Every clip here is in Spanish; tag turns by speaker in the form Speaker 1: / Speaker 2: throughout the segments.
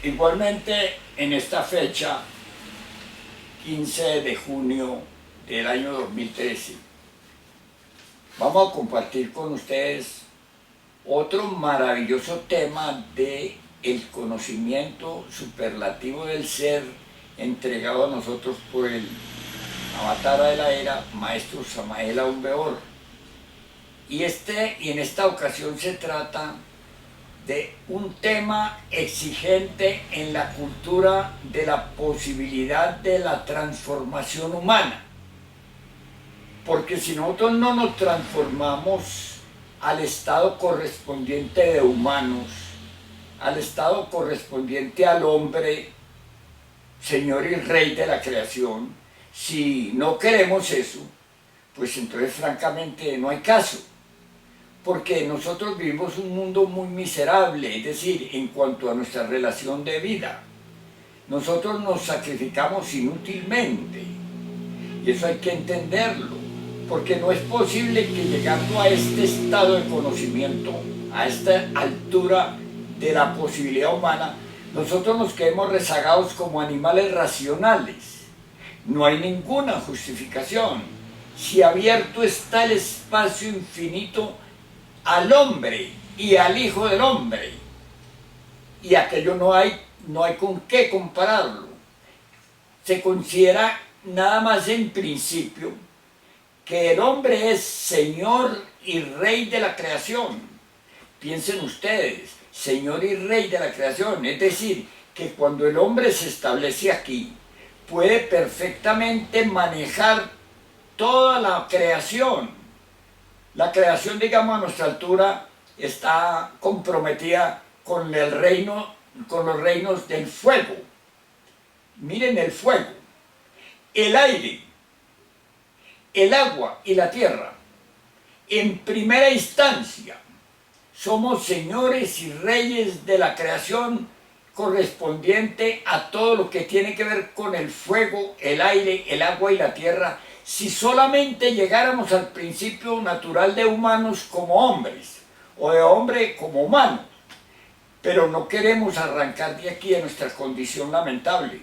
Speaker 1: Igualmente, en esta fecha, 15 de junio del año 2013, vamos a compartir con ustedes otro maravilloso tema de el conocimiento superlativo del ser entregado a nosotros por el avatar de la era, Maestro Samael Aún Weor. Y en esta ocasión se trata de un tema exigente en la cultura de la posibilidad de la transformación humana. Porque si nosotros no nos transformamos al estado correspondiente de humanos, al estado correspondiente al hombre, Señor y Rey de la creación, si no queremos eso, pues entonces francamente no hay caso. Porque nosotros vivimos un mundo muy miserable, es decir, en cuanto a nuestra relación de vida. Nosotros nos sacrificamos inútilmente, y eso hay que entenderlo, porque no es posible que llegando a este estado de conocimiento, a esta altura de la posibilidad humana, nosotros nos quedemos rezagados como animales racionales. No hay ninguna justificación. Si abierto está el espacio infinito al hombre y al Hijo del Hombre, y aquello no hay con qué compararlo. Se considera nada más en principio que el hombre es Señor y Rey de la creación. Piensen ustedes, Señor y Rey de la creación, es decir, que cuando el hombre se establece aquí, puede perfectamente manejar toda la creación. La creación, digamos, a nuestra altura está comprometida con el reino, con los reinos del fuego. Miren el fuego, el aire, el agua y la tierra. En primera instancia, somos señores y reyes de la creación correspondiente a todo lo que tiene que ver con el fuego, el aire, el agua y la tierra. Si solamente llegáramos al principio natural de humanos como hombres, o de hombre como humano, pero no queremos arrancar de aquí de nuestra condición lamentable.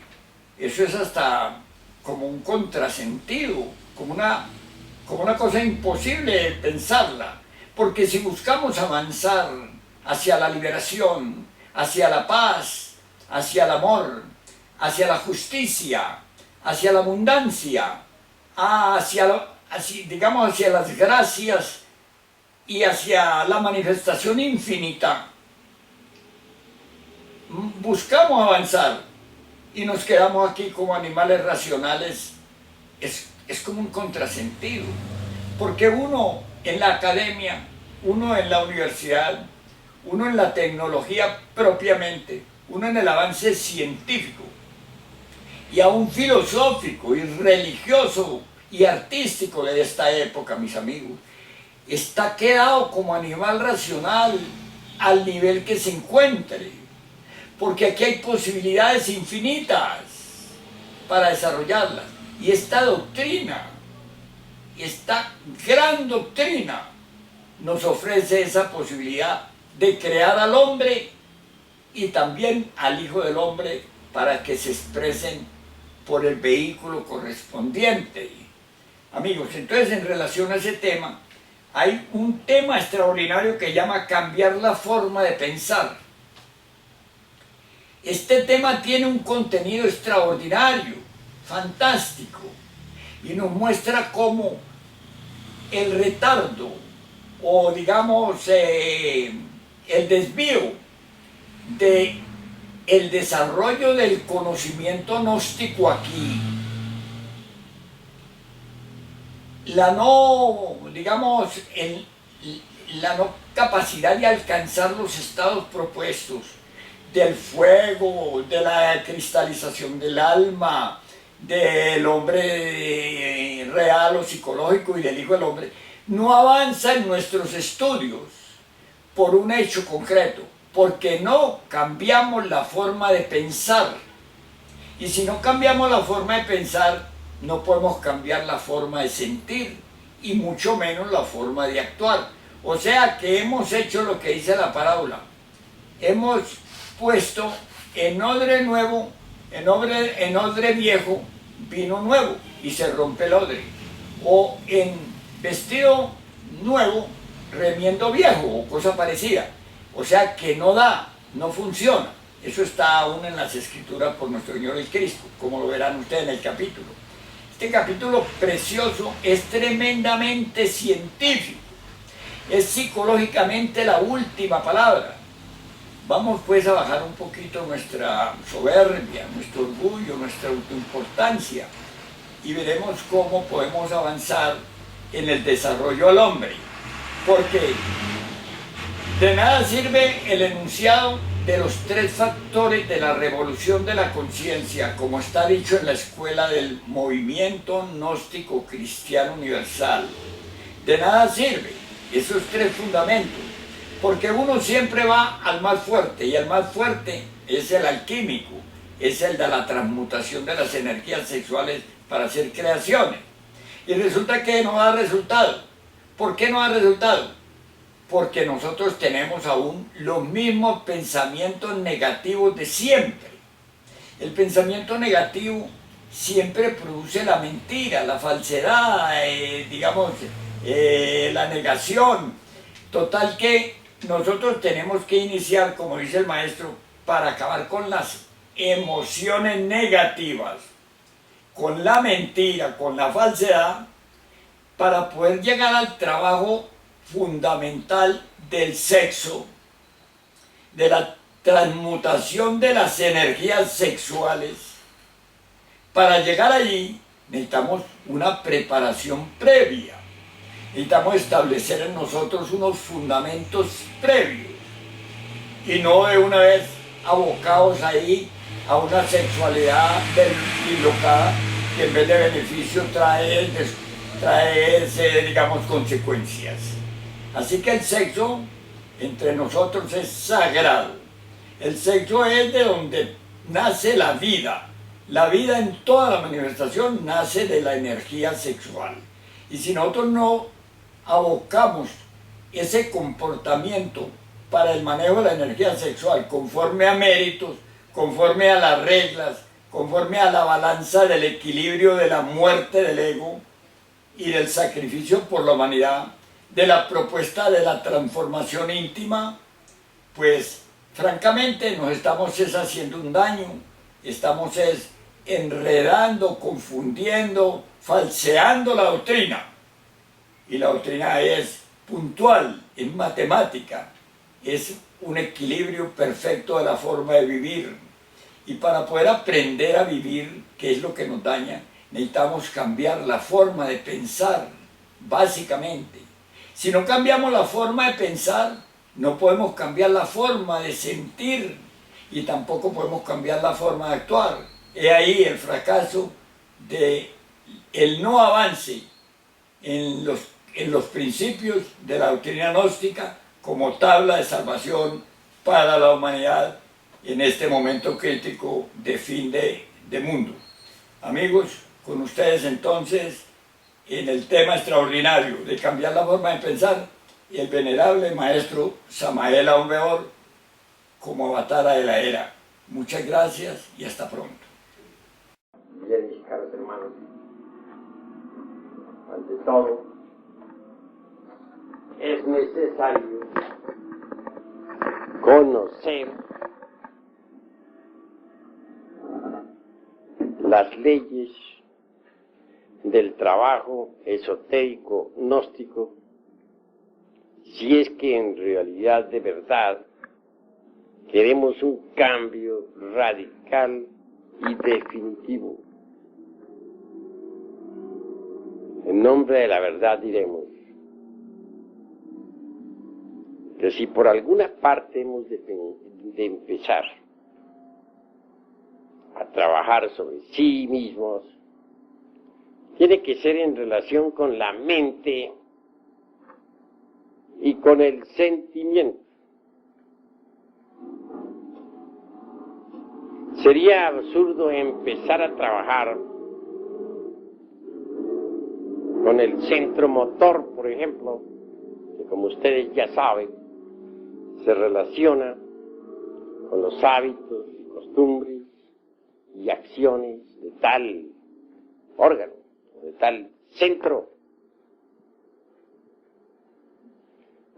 Speaker 1: Eso es hasta como un contrasentido, como una cosa imposible de pensarla, porque si buscamos avanzar hacia la liberación, hacia la paz, hacia el amor, hacia la justicia, hacia la abundancia, hacia las gracias y hacia la manifestación infinita, buscamos avanzar y nos quedamos aquí como animales racionales, es como un contrasentido, porque uno en la academia, uno en la universidad, uno en la tecnología propiamente, uno en el avance científico y aún filosófico y religioso y artístico de esta época, mis amigos, está quedado como animal racional al nivel que se encuentre, porque aquí hay posibilidades infinitas para desarrollarlas. Y esta doctrina, esta gran doctrina, nos ofrece esa posibilidad de crear al hombre y también al Hijo del Hombre para que se expresen por el vehículo correspondiente. Amigos, entonces en relación a ese tema, hay un tema extraordinario que llama cambiar la forma de pensar. Este tema tiene un contenido extraordinario, fantástico, y nos muestra cómo el retardo, o digamos el desvío de el desarrollo del conocimiento gnóstico aquí, la no capacidad de alcanzar los estados propuestos del fuego, de la cristalización del alma, del hombre real o psicológico y del Hijo del Hombre, no avanza en nuestros estudios por un hecho concreto, porque no cambiamos la forma de pensar. Y si no cambiamos la forma de pensar, no podemos cambiar la forma de sentir, y mucho menos la forma de actuar. O sea que hemos hecho lo que dice la parábola. Hemos puesto en odre nuevo, en odre viejo, vino nuevo y se rompe el odre. O en vestido nuevo, remiendo viejo o cosa parecida. O sea que no da, no funciona. Eso está aún en las escrituras por nuestro Señor el Cristo, como lo verán ustedes en el capítulo. Este capítulo precioso es tremendamente científico. Es psicológicamente la última palabra. Vamos pues a bajar un poquito nuestra soberbia, nuestro orgullo, nuestra autoimportancia y veremos cómo podemos avanzar en el desarrollo del hombre. Porque de nada sirve el enunciado de los 3 factores de la revolución de la conciencia, como está dicho en la escuela del movimiento gnóstico cristiano universal. De nada sirve esos 3 fundamentos, porque uno siempre va al más fuerte, y el más fuerte es el alquímico, es el de la transmutación de las energías sexuales para hacer creaciones. Y resulta que no da resultado. ¿Por qué no da resultado? Porque nosotros tenemos aún los mismos pensamientos negativos de siempre. El pensamiento negativo siempre produce la mentira, la falsedad, la negación. Total que nosotros tenemos que iniciar, como dice el maestro, para acabar con las emociones negativas, con la mentira, con la falsedad, para poder llegar al trabajo fundamental del sexo, de la transmutación de las energías sexuales. Para llegar allí necesitamos una preparación previa, necesitamos establecer en nosotros unos fundamentos previos y no de una vez abocados ahí a una sexualidad dislocada que en vez de beneficio trae consecuencias. Así que el sexo entre nosotros es sagrado. El sexo es de donde nace la vida. La vida en toda la manifestación nace de la energía sexual. Y si nosotros no abocamos ese comportamiento para el manejo de la energía sexual conforme a méritos, conforme a las reglas, conforme a la balanza del equilibrio de la muerte del ego y del sacrificio por la humanidad, de la propuesta de la transformación íntima, pues francamente nos estamos haciendo un daño, estamos enredando, confundiendo, falseando la doctrina. Y la doctrina es puntual, es matemática, es un equilibrio perfecto de la forma de vivir. Y para poder aprender a vivir, que es lo que nos daña, necesitamos cambiar la forma de pensar, básicamente. Si no cambiamos la forma de pensar, no podemos cambiar la forma de sentir y tampoco podemos cambiar la forma de actuar. He ahí el fracaso del no avance en los principios de la doctrina gnóstica como tabla de salvación para la humanidad en este momento crítico de fin de mundo. Amigos, con ustedes entonces en el tema extraordinario de cambiar la forma de pensar, el venerable maestro Samael Aún Weor como avatara de la era. Muchas gracias y hasta pronto.
Speaker 2: Bien, mis caros hermanos, ante todo, es necesario conocer las leyes del trabajo esotérico gnóstico, si es que en realidad de verdad queremos un cambio radical y definitivo. En nombre de la verdad diremos que si por alguna parte hemos de empezar a trabajar sobre sí mismos, tiene que ser en relación con la mente y con el sentimiento. Sería absurdo empezar a trabajar con el centro motor, por ejemplo, que como ustedes ya saben, se relaciona con los hábitos, costumbres costumbres y acciones de tal órgano, de tal centro.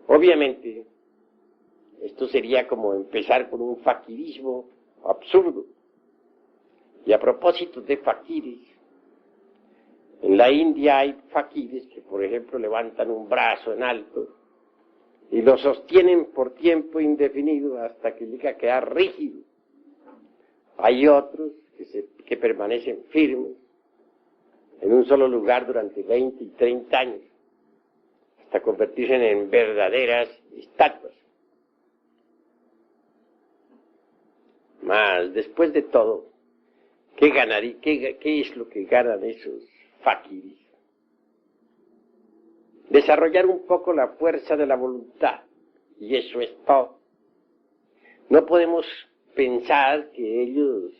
Speaker 2: Obviamente, esto sería como empezar con un faquirismo absurdo. Y a propósito de faquires, en la India hay faquires que, por ejemplo, levantan un brazo en alto y lo sostienen por tiempo indefinido hasta que llega a quedar rígido. Hay otros que permanecen firmes en un solo lugar durante 20 y 30 años, hasta convertirse en verdaderas estatuas. Mas, después de todo, ¿qué es lo que ganan esos faquires? Desarrollar un poco la fuerza de la voluntad, y eso es todo. No podemos pensar que ellos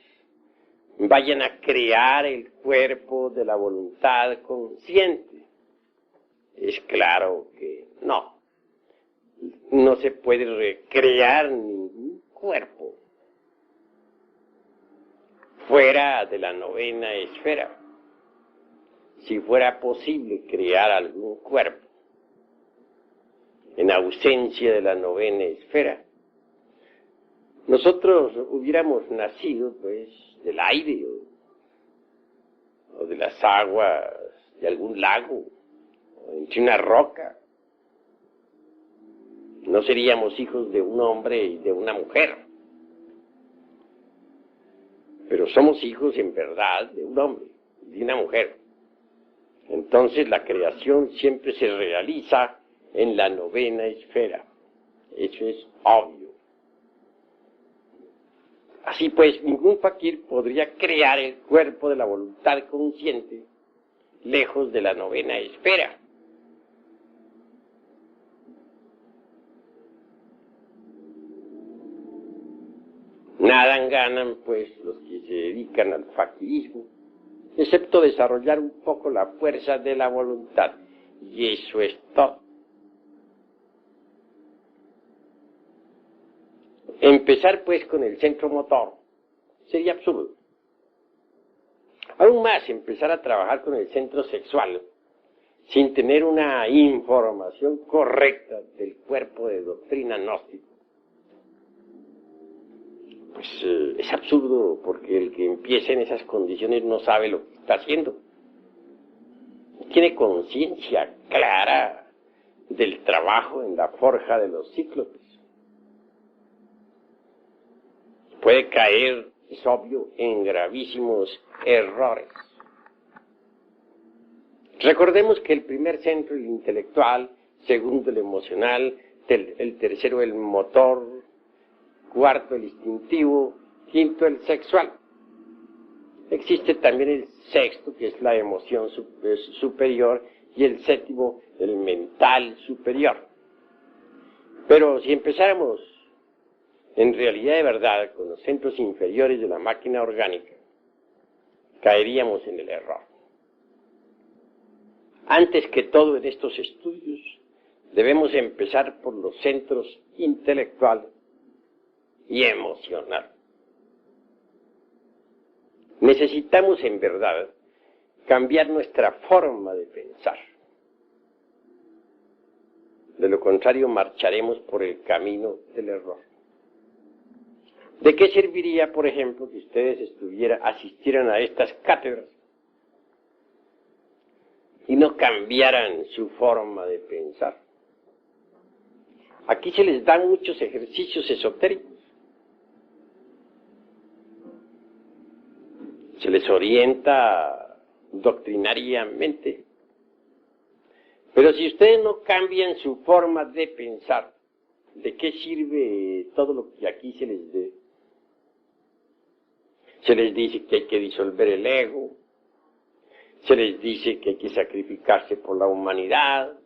Speaker 2: vayan a crear el cuerpo de la voluntad consciente. Es claro que no. No se puede recrear ningún cuerpo fuera de la novena esfera. Si fuera posible crear algún cuerpo en ausencia de la novena esfera, nosotros hubiéramos nacido pues del aire o de las aguas de algún lago o entre una roca. No seríamos hijos de un hombre y de una mujer, pero somos hijos en verdad de un hombre y de una mujer. Entonces la creación siempre se realiza en la novena esfera. Eso es obvio. Así pues, ningún fakir podría crear el cuerpo de la voluntad consciente lejos de la novena esfera. Nada ganan, pues, los que se dedican al faquirismo, excepto desarrollar un poco la fuerza de la voluntad. Y eso es todo. Empezar, pues, con el centro motor sería absurdo. Aún más, empezar a trabajar con el centro sexual sin tener una información correcta del cuerpo de doctrina gnóstica. Pues es absurdo, porque el que empieza en esas condiciones no sabe lo que está haciendo. Tiene conciencia clara del trabajo en la forja de los cíclopes. Puede caer, es obvio, en gravísimos errores. Recordemos que el primer centro, el intelectual, segundo, el emocional, el tercero, el motor, cuarto, el instintivo, quinto, el sexual. Existe también el sexto, que es la emoción superior, y el séptimo, el mental superior. Pero si empezáramos en realidad de verdad con los centros inferiores de la máquina orgánica, caeríamos en el error. Antes que todo en estos estudios, debemos empezar por los centros intelectual y emocional. Necesitamos en verdad cambiar nuestra forma de pensar. De lo contrario, marcharemos por el camino del error. ¿De qué serviría, por ejemplo, que ustedes asistieran a estas cátedras y no cambiaran su forma de pensar? Aquí se les dan muchos ejercicios esotéricos. Se les orienta doctrinariamente. Pero si ustedes no cambian su forma de pensar, ¿de qué sirve todo lo que aquí se les dé? Se les dice que hay que disolver el ego, se les dice que hay que sacrificarse por la humanidad,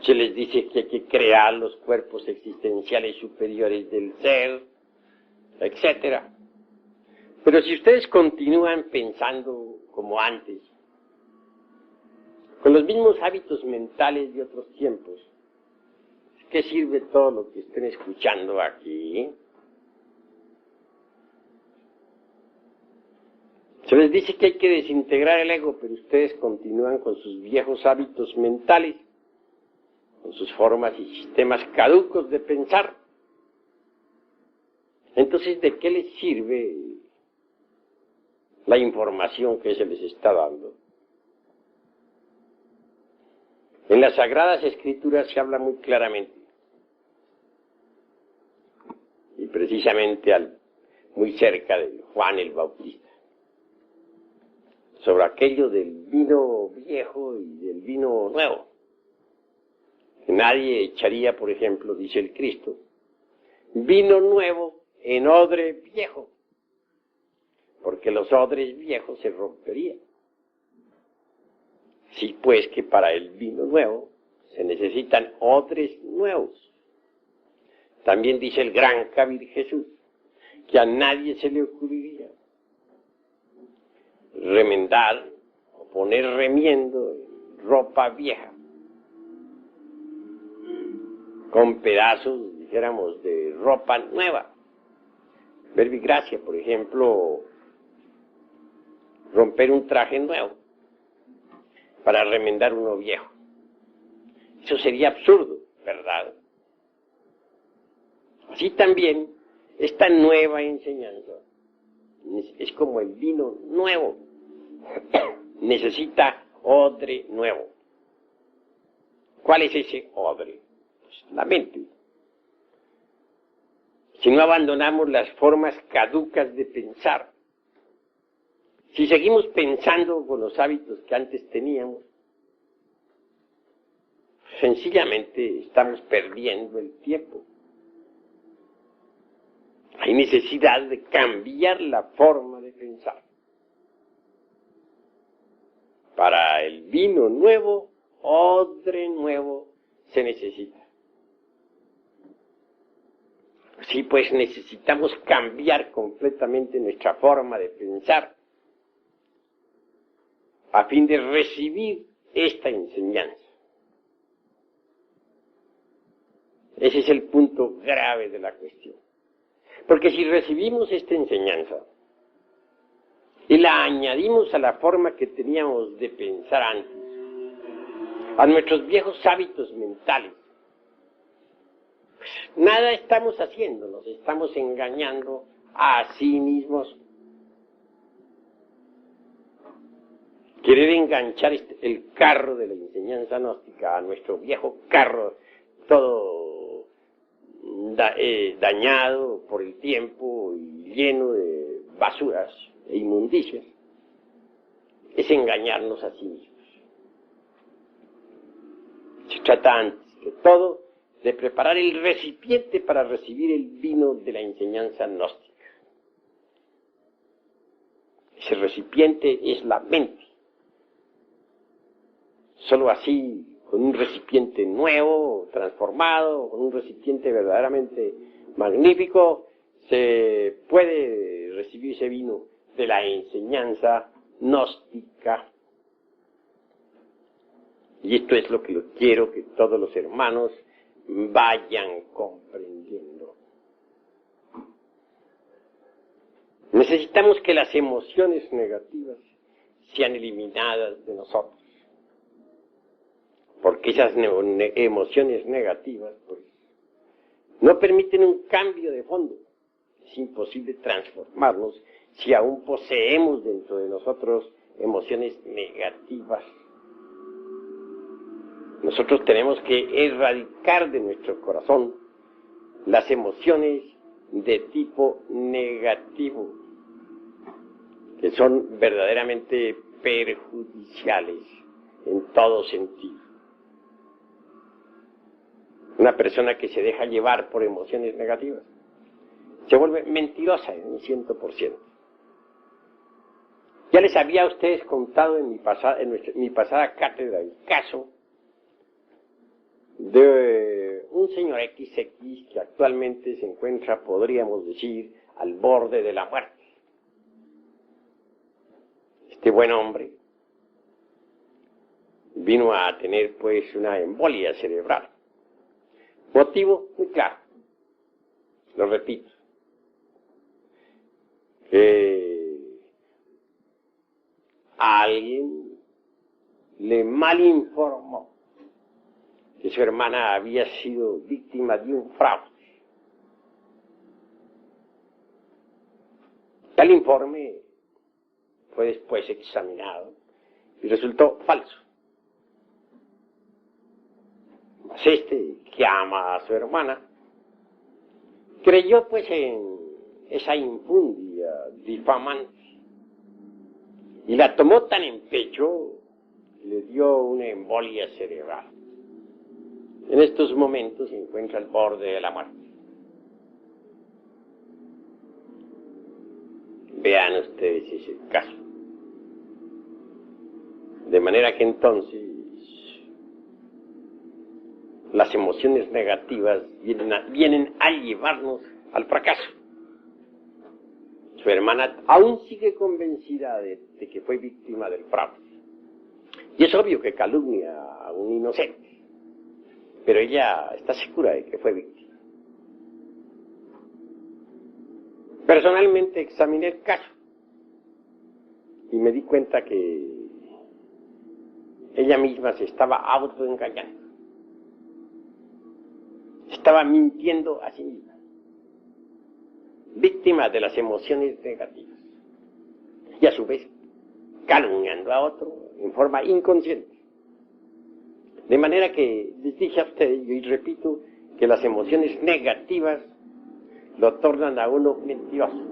Speaker 2: se les dice que hay que crear los cuerpos existenciales superiores del ser, etc. Pero si ustedes continúan pensando como antes, con los mismos hábitos mentales de otros tiempos, ¿qué sirve todo lo que estén escuchando aquí? Se les dice que hay que desintegrar el ego, pero ustedes continúan con sus viejos hábitos mentales, con sus formas y sistemas caducos de pensar. Entonces, ¿de qué les sirve la información que se les está dando? En las Sagradas Escrituras se habla muy claramente, y precisamente muy cerca de Juan el Bautista, sobre aquello del vino viejo y del vino nuevo. Que nadie echaría, por ejemplo, dice el Cristo, vino nuevo en odre viejo, porque los odres viejos se romperían. Sí, pues que para el vino nuevo se necesitan odres nuevos. También dice el gran Kabir Jesús, que a nadie se le ocurriría remendar o poner remiendo en ropa vieja, con pedazos, dijéramos, de ropa nueva. Verbigracia, por ejemplo, romper un traje nuevo para remendar uno viejo. Eso sería absurdo, ¿verdad? Así también, esta nueva enseñanza es como el vino nuevo. Necesita odre nuevo. ¿Cuál es ese odre? Pues la mente. Si no abandonamos las formas caducas de pensar, si seguimos pensando con los hábitos que antes teníamos, sencillamente estamos perdiendo el tiempo. Hay necesidad de cambiar la forma de pensar. Para el vino nuevo, odre nuevo se necesita. Sí, pues necesitamos cambiar completamente nuestra forma de pensar a fin de recibir esta enseñanza. Ese es el punto grave de la cuestión. Porque si recibimos esta enseñanza y la añadimos a la forma que teníamos de pensar antes, a nuestros viejos hábitos mentales, pues nada estamos haciendo, nos estamos engañando a sí mismos. Querer enganchar el carro de la enseñanza gnóstica a nuestro viejo carro, todo dañado por el tiempo y lleno de basuras e inmundicias, es engañarnos a sí mismos. Se trata antes que todo de preparar el recipiente para recibir el vino de la enseñanza gnóstica. Ese recipiente es la mente. Solo así, con un recipiente nuevo, transformado, con un recipiente verdaderamente magnífico, se puede recibir ese vino de la enseñanza gnóstica. Y esto es lo que quiero que todos los hermanos vayan comprendiendo. Necesitamos que las emociones negativas sean eliminadas de nosotros. Porque esas emociones negativas, pues, no permiten un cambio de fondo. Es imposible transformarnos si aún poseemos dentro de nosotros emociones negativas. Nosotros tenemos que erradicar de nuestro corazón las emociones de tipo negativo, que son verdaderamente perjudiciales en todo sentido. Una persona que se deja llevar por emociones negativas se vuelve mentirosa en un 100%. Ya les había a ustedes contado en mi pasada cátedra el caso de un señor XX que actualmente se encuentra, podríamos decir, al borde de la muerte. Este buen hombre vino a tener pues una embolia cerebral. Motivo muy claro, lo repito, que alguien le malinformó que su hermana había sido víctima de un fraude. Tal informe fue después examinado y resultó falso. Mas este, que ama a su hermana, creyó pues en esa infundia difamante y la tomó tan en pecho que le dio una embolia cerebral. En estos momentos se encuentra al borde de la muerte. Vean ustedes ese caso. De manera que entonces las emociones negativas vienen a llevarnos al fracaso. Su hermana aún sigue convencida de que fue víctima del fraude. Y es obvio que calumnia a un inocente, pero ella está segura de que fue víctima. Personalmente examiné el caso y me di cuenta que ella misma se estaba autoengañando. Estaba mintiendo a sí misma, víctima de las emociones negativas y a su vez calumniando a otro en forma inconsciente. De manera que les dije a ustedes, y repito, que las emociones negativas lo tornan a uno mentiroso.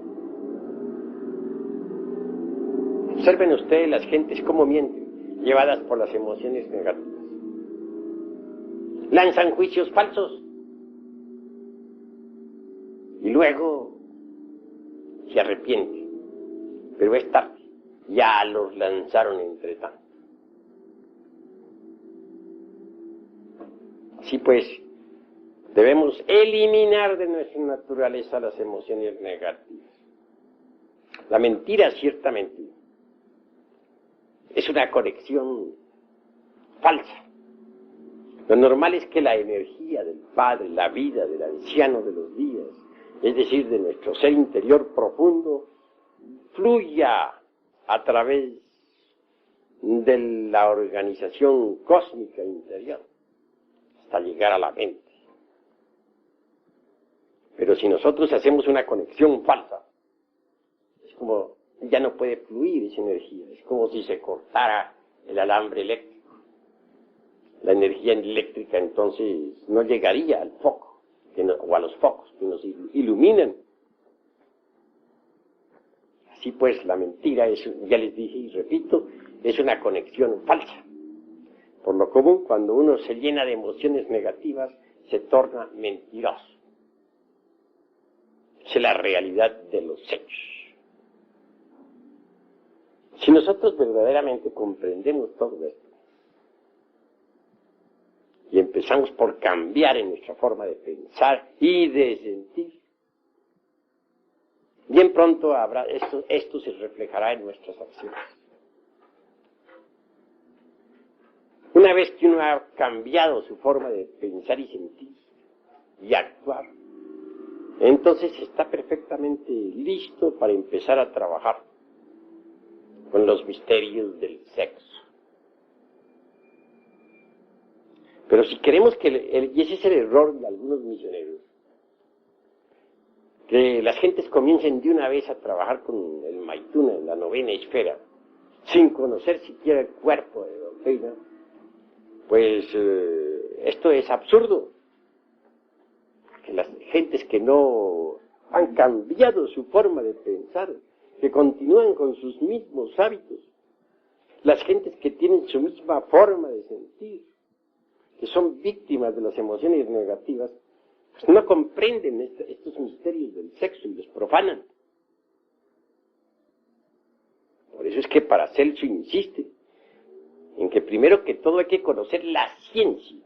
Speaker 2: Observen ustedes las gentes cómo mienten, llevadas por las emociones negativas. Lanzan juicios falsos y luego se arrepienten, pero es tarde, ya los lanzaron entre tanto. Así pues, debemos eliminar de nuestra naturaleza las emociones negativas. La mentira, ciertamente, es una conexión falsa. Lo normal es que la energía del Padre, la vida del anciano de los días, es decir, de nuestro ser interior profundo, fluya a través de la organización cósmica interior, hasta llegar a la mente. Pero si nosotros hacemos una conexión falsa, es como ya no puede fluir esa energía, es como si se cortara el alambre eléctrico. La energía eléctrica entonces no llegaría al foco, o a los focos que nos iluminan. Así pues, la mentira es, ya les dije y repito, es una conexión falsa. Por lo común, cuando uno se llena de emociones negativas, se torna mentiroso. Es la realidad de los hechos. Si nosotros verdaderamente comprendemos todo esto, y empezamos por cambiar en nuestra forma de pensar y de sentir, bien pronto esto se reflejará en nuestras acciones. Una vez que uno ha cambiado su forma de pensar y sentir y actuar, entonces está perfectamente listo para empezar a trabajar con los misterios del sexo. Pero si queremos y ese es el error de algunos misioneros, que las gentes comiencen de una vez a trabajar con el Maituna en la novena esfera, sin conocer siquiera el cuerpo de doctrina, pues esto es absurdo. Que las gentes que no han cambiado su forma de pensar, que continúan con sus mismos hábitos, las gentes que tienen su misma forma de sentir, que son víctimas de las emociones negativas, pues no comprenden estos misterios del sexo y los profanan. Por eso es que Paracelso insiste en que primero que todo hay que conocer la ciencia,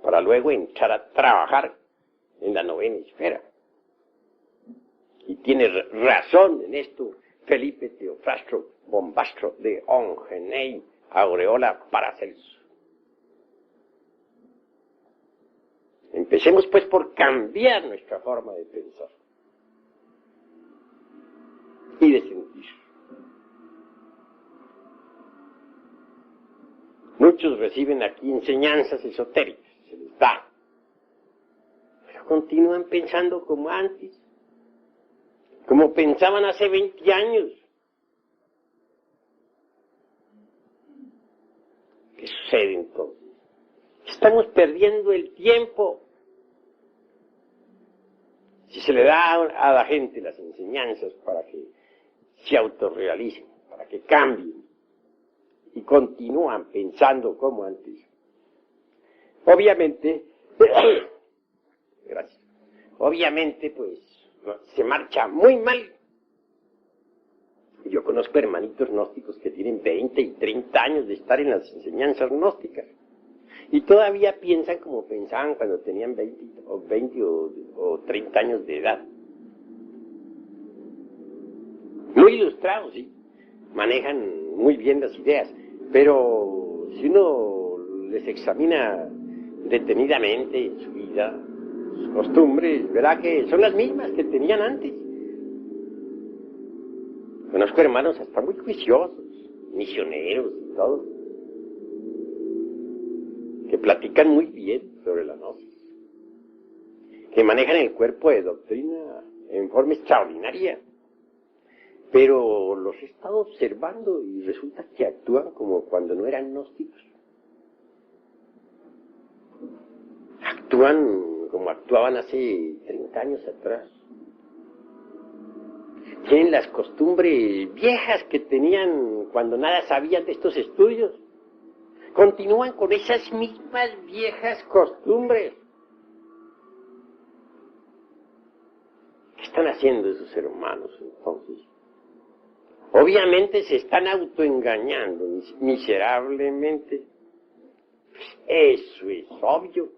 Speaker 2: para luego entrar a trabajar en la novena esfera. Y tiene razón en esto Felipe Teofrastro Bombastro de Ongenay, Aureola Paracelso. Empecemos pues por cambiar nuestra forma de pensar y de sentir. Muchos reciben aquí enseñanzas esotéricas, se les da, pero continúan pensando como antes, como pensaban hace 20 años. ¿Qué sucede entonces? Estamos perdiendo el tiempo. Si se le da a la gente las enseñanzas para que se autorrealicen, para que cambien y continúan pensando como antes, obviamente, gracias, obviamente pues se marcha muy mal. Yo conozco hermanitos gnósticos que tienen 20 y 30 años de estar en las enseñanzas gnósticas y todavía piensan como pensaban cuando tenían 20 o 30 años de edad. Muy ilustrados, sí, manejan muy bien las ideas, pero si uno les examina detenidamente su vida, sus costumbres, verá que son las mismas que tenían antes. Conozco hermanos hasta muy juiciosos, misioneros y todo, que platican muy bien sobre la gnosis, que manejan el cuerpo de doctrina en forma extraordinaria, pero los he estado observando y resulta que actúan como cuando no eran gnósticos. Actúan como actuaban hace 30 años atrás. Tienen las costumbres viejas que tenían cuando nada sabían de estos estudios. Continúan con esas mismas viejas costumbres. ¿Qué están haciendo esos hermanos entonces? Obviamente se están autoengañando miserablemente. Eso es obvio.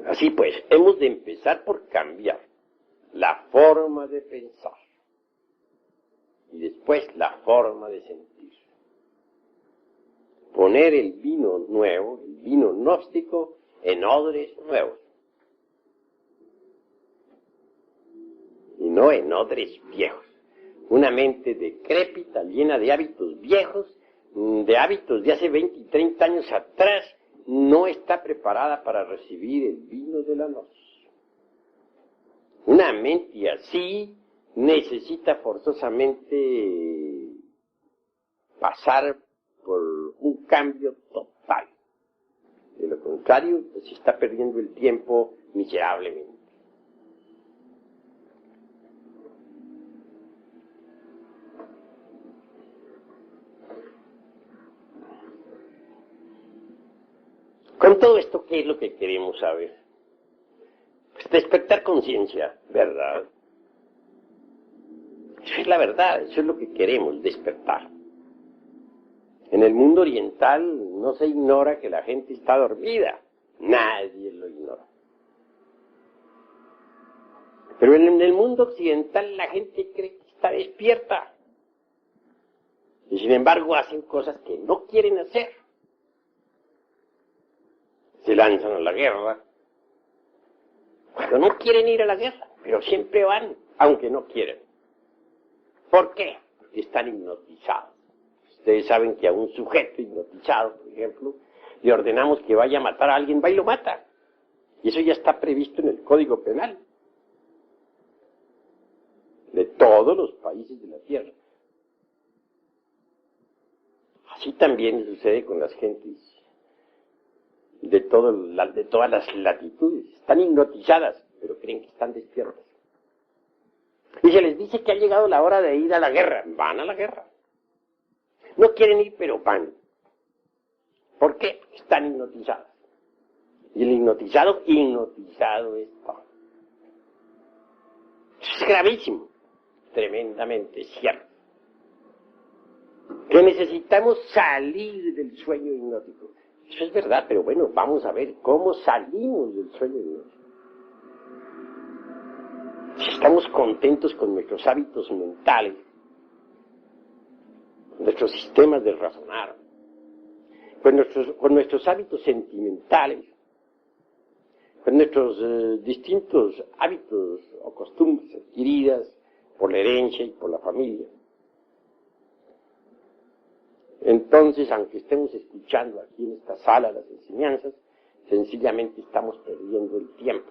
Speaker 2: Así pues, hemos de empezar por cambiar la forma de pensar y después la forma de sentir. Poner el vino nuevo, el vino gnóstico, en odres nuevos y no en odres viejos. Una mente decrépita, llena de hábitos viejos, de hábitos de hace 20 y 30 años atrás, no está preparada para recibir el vino de la gnosis. Una mente así necesita forzosamente pasar por un cambio total. De lo contrario, se está perdiendo el tiempo miserablemente. Con todo esto, ¿qué es lo que queremos saber? Pues despertar conciencia, ¿verdad? Eso es la verdad, eso es lo que queremos, despertar. En el mundo oriental no se ignora que la gente está dormida, nadie lo ignora. Pero en el mundo occidental la gente cree que está despierta. Y sin embargo hacen cosas que no quieren hacer. Se lanzan a la guerra, cuando no quieren ir a la guerra, pero siempre van, aunque no quieren. ¿Por qué? Porque están hipnotizados. Ustedes saben que a un sujeto hipnotizado, por ejemplo, le ordenamos que vaya a matar a alguien, va y lo mata. Y eso ya está previsto en el Código Penal de todos los países de la Tierra. Así también sucede con las gentes de todas las latitudes. Están hipnotizadas, pero creen que están despiertas. Y se les dice que ha llegado la hora de ir a la guerra. Van a la guerra. No quieren ir, pero van. ¿Por qué? Están hipnotizadas. Y el hipnotizado está. Eso es gravísimo. Tremendamente cierto. Que necesitamos salir del sueño hipnótico. Eso es verdad, pero bueno, vamos a ver cómo salimos del sueño hipnótico. Si estamos contentos con nuestros hábitos mentales, nuestros sistemas de razonar, con nuestros hábitos sentimentales, con nuestros distintos hábitos o costumbres adquiridas por la herencia y por la familia. entonces, aunque estemos escuchando aquí en esta sala las enseñanzas, sencillamente estamos perdiendo el tiempo.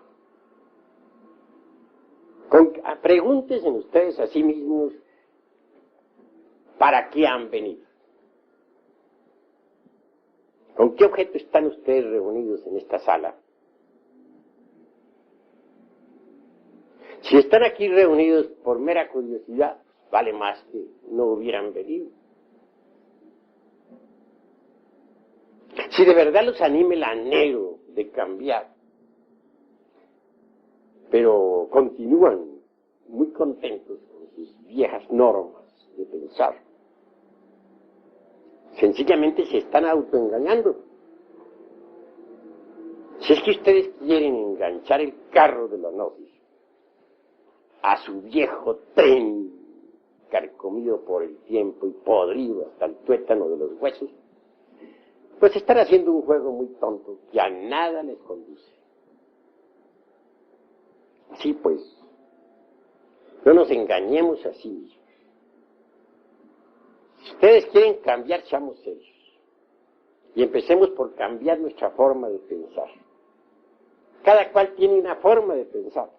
Speaker 2: Pregúntense ustedes a sí mismos, ¿para qué han venido? ¿Con qué objeto están ustedes reunidos en esta sala? Si están aquí reunidos por mera curiosidad, vale más que no hubieran venido. Si de verdad los anima el anhelo de cambiar, pero continúan muy contentos con sus viejas normas de pensar, sencillamente se están autoengañando. Si es que ustedes quieren enganchar el carro de la gnosis a su viejo tren carcomido por el tiempo y podrido hasta el tuétano de los huesos, pues están haciendo un juego muy tonto que a nada les conduce. Así pues, no nos engañemos a sí mismos. Si ustedes quieren cambiar, seamos serios. Y empecemos por cambiar nuestra forma de pensar. Cada cual tiene una forma de pensar.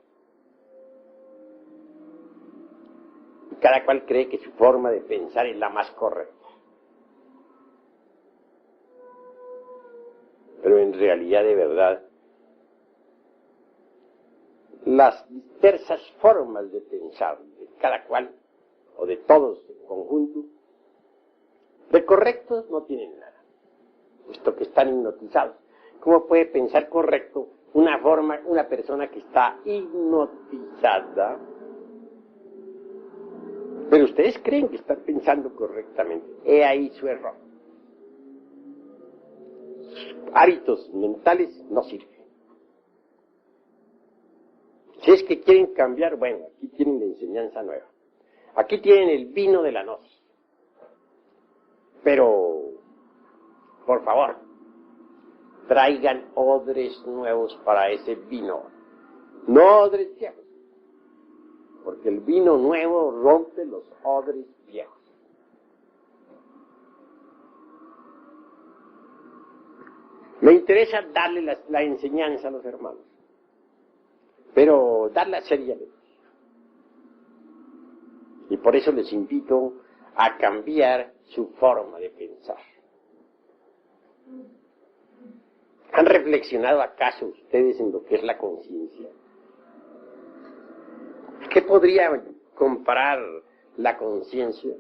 Speaker 2: Y cada cual cree que su forma de pensar es la más correcta. Pero en realidad, de verdad, las diversas formas de pensar de cada cual, o de todos en conjunto, de correctos no tienen nada, puesto que están hipnotizados. ¿Cómo puede pensar correcto una persona que está hipnotizada? Pero ustedes creen que están pensando correctamente. He ahí su error. Sus hábitos mentales no sirven. Si es que quieren cambiar, bueno, aquí tienen la enseñanza nueva. Aquí tienen el vino de la gnosis. Pero, por favor, traigan odres nuevos para ese vino. No odres viejos. Porque el vino nuevo rompe los odres viejos. Me interesa darle la enseñanza a los hermanos, pero darla seriamente. Y por eso les invito a cambiar su forma de pensar. ¿Han reflexionado acaso ustedes en lo que es la conciencia? ¿Qué podría comparar la conciencia?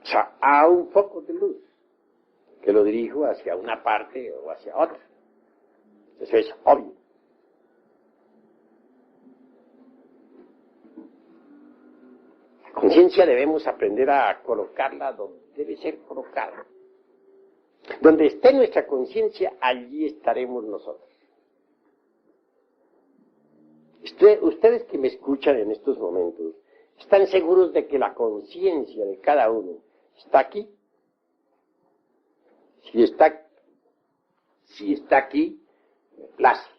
Speaker 2: O sea, a un foco de luz que lo dirijo hacia una parte o hacia otra. Eso es obvio. La conciencia debemos aprender a colocarla donde debe ser colocada. Donde esté nuestra conciencia, allí estaremos nosotros. Ustedes que me escuchan en estos momentos, ¿están seguros de que la conciencia de cada uno está aquí? Si está aquí, me place.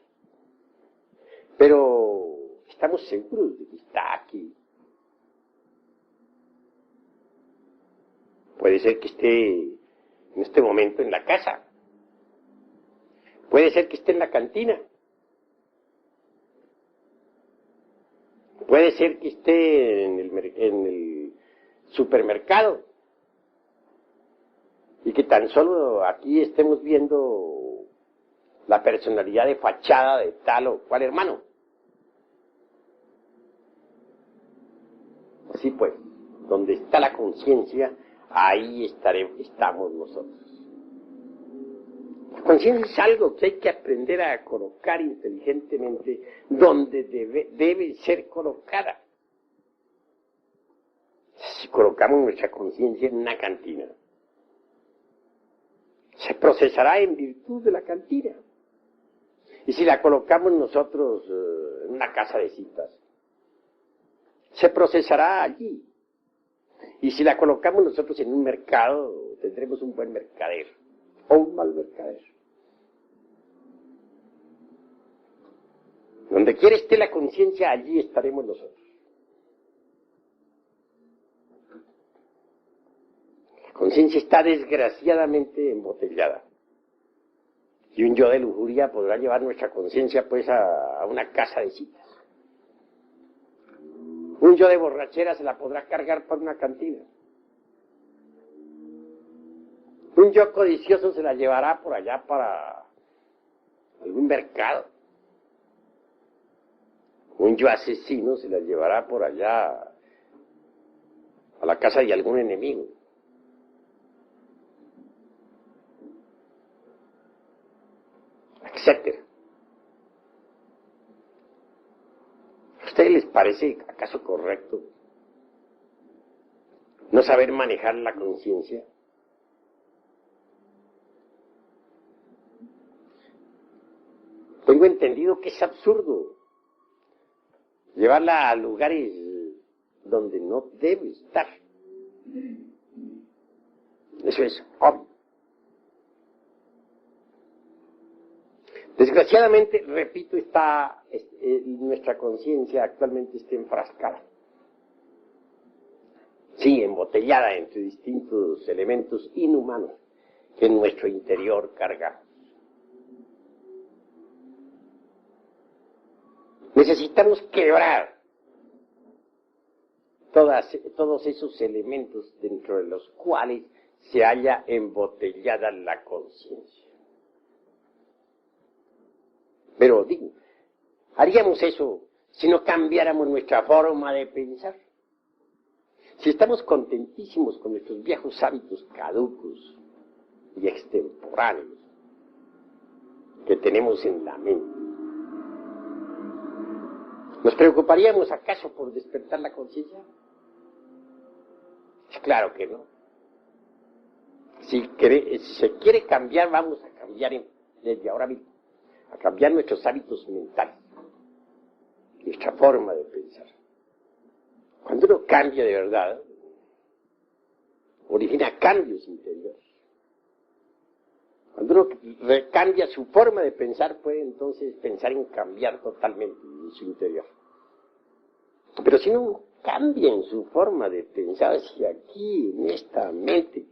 Speaker 2: Pero estamos seguros de que está aquí. Puede ser que esté en este momento en la casa. Puede ser que esté en la cantina. Puede ser que esté en el supermercado. Y que tan solo aquí estemos viendo la personalidad de fachada de tal o cual hermano. Así pues, donde está la conciencia, ahí estamos nosotros. La conciencia es algo que hay que aprender a colocar inteligentemente donde debe ser colocada. Si colocamos nuestra conciencia en una cantina, se procesará en virtud de la cantina. Y si la colocamos nosotros en una casa de citas, se procesará allí. Y si la colocamos nosotros en un mercado, tendremos un buen mercader o un mal mercader. Donde quiera esté la conciencia, allí estaremos nosotros. conciencia está desgraciadamente embotellada. Y un yo de lujuria podrá llevar nuestra conciencia pues a una casa de citas. Un yo de borrachera se la podrá cargar para una cantina. Un yo codicioso se la llevará por allá para algún mercado. Un yo asesino se la llevará por allá a la casa de algún enemigo. Etcétera. ¿A ustedes les parece acaso correcto no saber manejar la conciencia? Tengo entendido que es absurdo llevarla a lugares donde no debe estar. Eso es obvio. Desgraciadamente, repito, nuestra conciencia actualmente está enfrascada. Sí, embotellada entre distintos elementos inhumanos que en nuestro interior cargamos. Necesitamos quebrar todos esos elementos dentro de los cuales se halla embotellada la conciencia. Pero digo, haríamos eso si no cambiáramos nuestra forma de pensar. Si estamos contentísimos con nuestros viejos hábitos caducos y extemporáneos que tenemos en la mente, ¿nos preocuparíamos acaso por despertar la conciencia? Claro que no. Si se quiere cambiar, vamos a cambiar desde ahora mismo, a cambiar nuestros hábitos mentales, nuestra forma de pensar. Cuando uno cambia de verdad, origina cambios interiores. Cuando uno cambia su forma de pensar, puede entonces pensar en cambiar totalmente en su interior. Pero si no cambia en su forma de pensar, si aquí en esta mente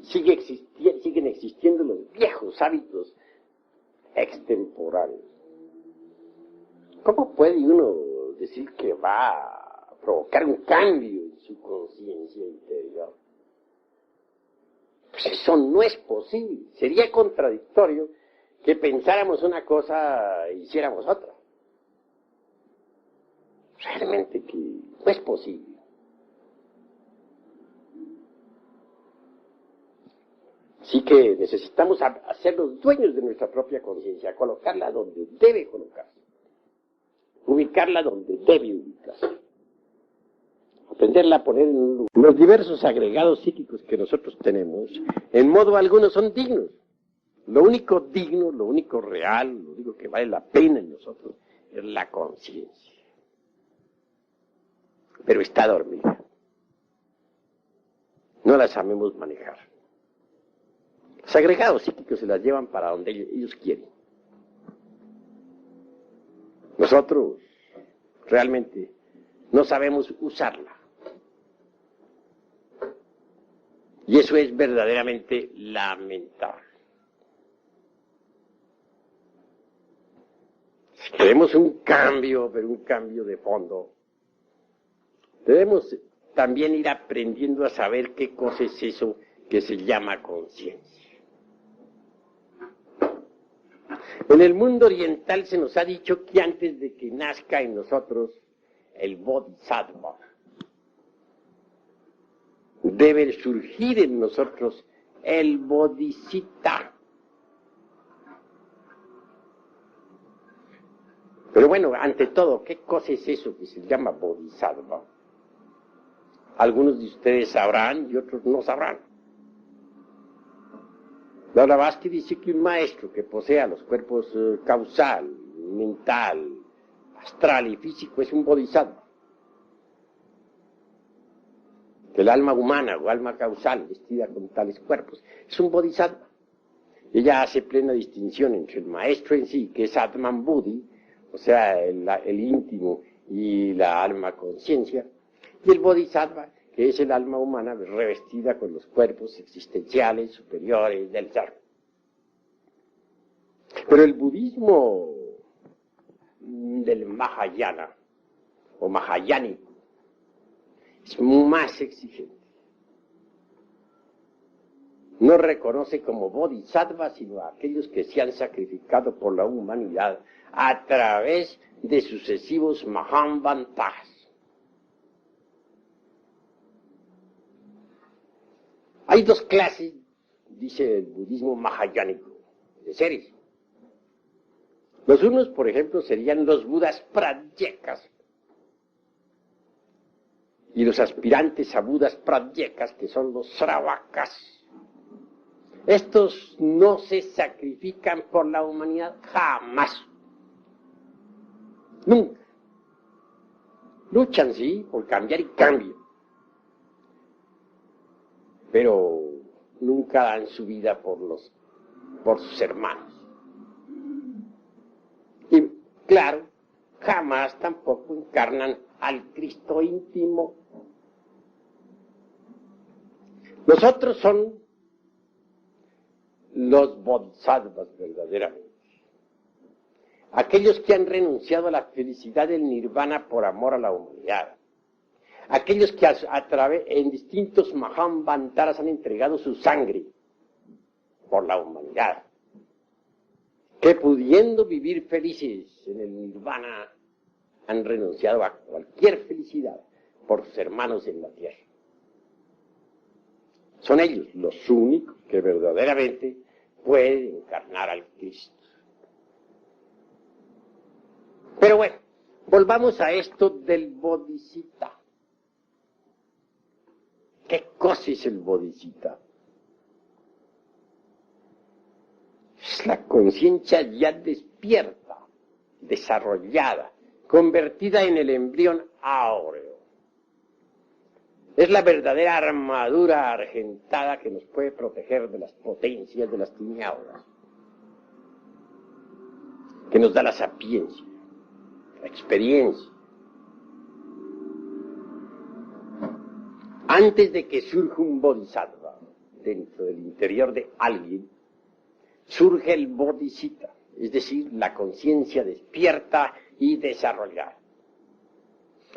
Speaker 2: siguen existiendo los viejos hábitos extemporáneos, ¿cómo puede uno decir que va a provocar un cambio en su conciencia interior? Pues eso no es posible. Sería contradictorio que pensáramos una cosa e hiciéramos otra. Realmente que no es posible. Así que necesitamos hacernos dueños de nuestra propia conciencia, colocarla donde debe colocarse, ubicarla donde debe ubicarse, aprenderla a poner en un lugar. Los diversos agregados psíquicos que nosotros tenemos, en modo alguno son dignos. Lo único digno, lo único real, lo único que vale la pena en nosotros es la conciencia. Pero está dormida. No la sabemos manejar. Los agregados psíquicos se las llevan para donde ellos quieren. Nosotros realmente no sabemos usarla. Y eso es verdaderamente lamentable. Si queremos un cambio, pero un cambio de fondo, debemos también ir aprendiendo a saber qué cosa es eso que se llama conciencia. En el mundo oriental se nos ha dicho que antes de que nazca en nosotros el Bodhisattva, debe surgir en nosotros el Bodhisattva. Pero bueno, ante todo, ¿qué cosa es eso que se llama Bodhisattva? Algunos de ustedes sabrán y otros no sabrán. Blavatsky dice que un maestro que posea los cuerpos causal, mental, astral y físico es un bodhisattva. Que el alma humana o alma causal vestida con tales cuerpos es un bodhisattva. Ella hace plena distinción entre el maestro en sí, que es Atman Buddhi, o sea, el íntimo y la alma conciencia, y el bodhisattva, que es el alma humana revestida con los cuerpos existenciales superiores del ser. Pero el budismo del Mahayana, o mahayánico, es más exigente. No reconoce como bodhisattva sino a aquellos que se han sacrificado por la humanidad a través de sucesivos mahamvantas. Hay dos clases, dice el budismo mahayánico, de seres. Los unos, por ejemplo, serían los budas pradyekas y los aspirantes a budas pradyekas, que son los sravakas. Estos no se sacrifican por la humanidad jamás. Nunca. Luchan, sí, por cambiar y cambio. Pero nunca dan su vida por sus hermanos. Y claro, jamás tampoco encarnan al Cristo íntimo. Los otros son los bodhisattvas verdaderamente. Aquellos que han renunciado a la felicidad del nirvana por amor a la humanidad. Aquellos que en distintos mahamvantaras han entregado su sangre por la humanidad. Que pudiendo vivir felices en el nirvana han renunciado a cualquier felicidad por sus hermanos en la tierra. Son ellos los únicos que verdaderamente pueden encarnar al Cristo. Pero bueno, volvamos a esto del bodhisattva. ¿Qué cosa es el bodhisattva? Es la conciencia ya despierta, desarrollada, convertida en el embrión áureo. Es la verdadera armadura argentada que nos puede proteger de las potencias de las tinieblas, que nos da la sapiencia, la experiencia. Antes de que surja un bodhisattva dentro del interior de alguien, surge el bodhisattva, es decir, la conciencia despierta y desarrollada.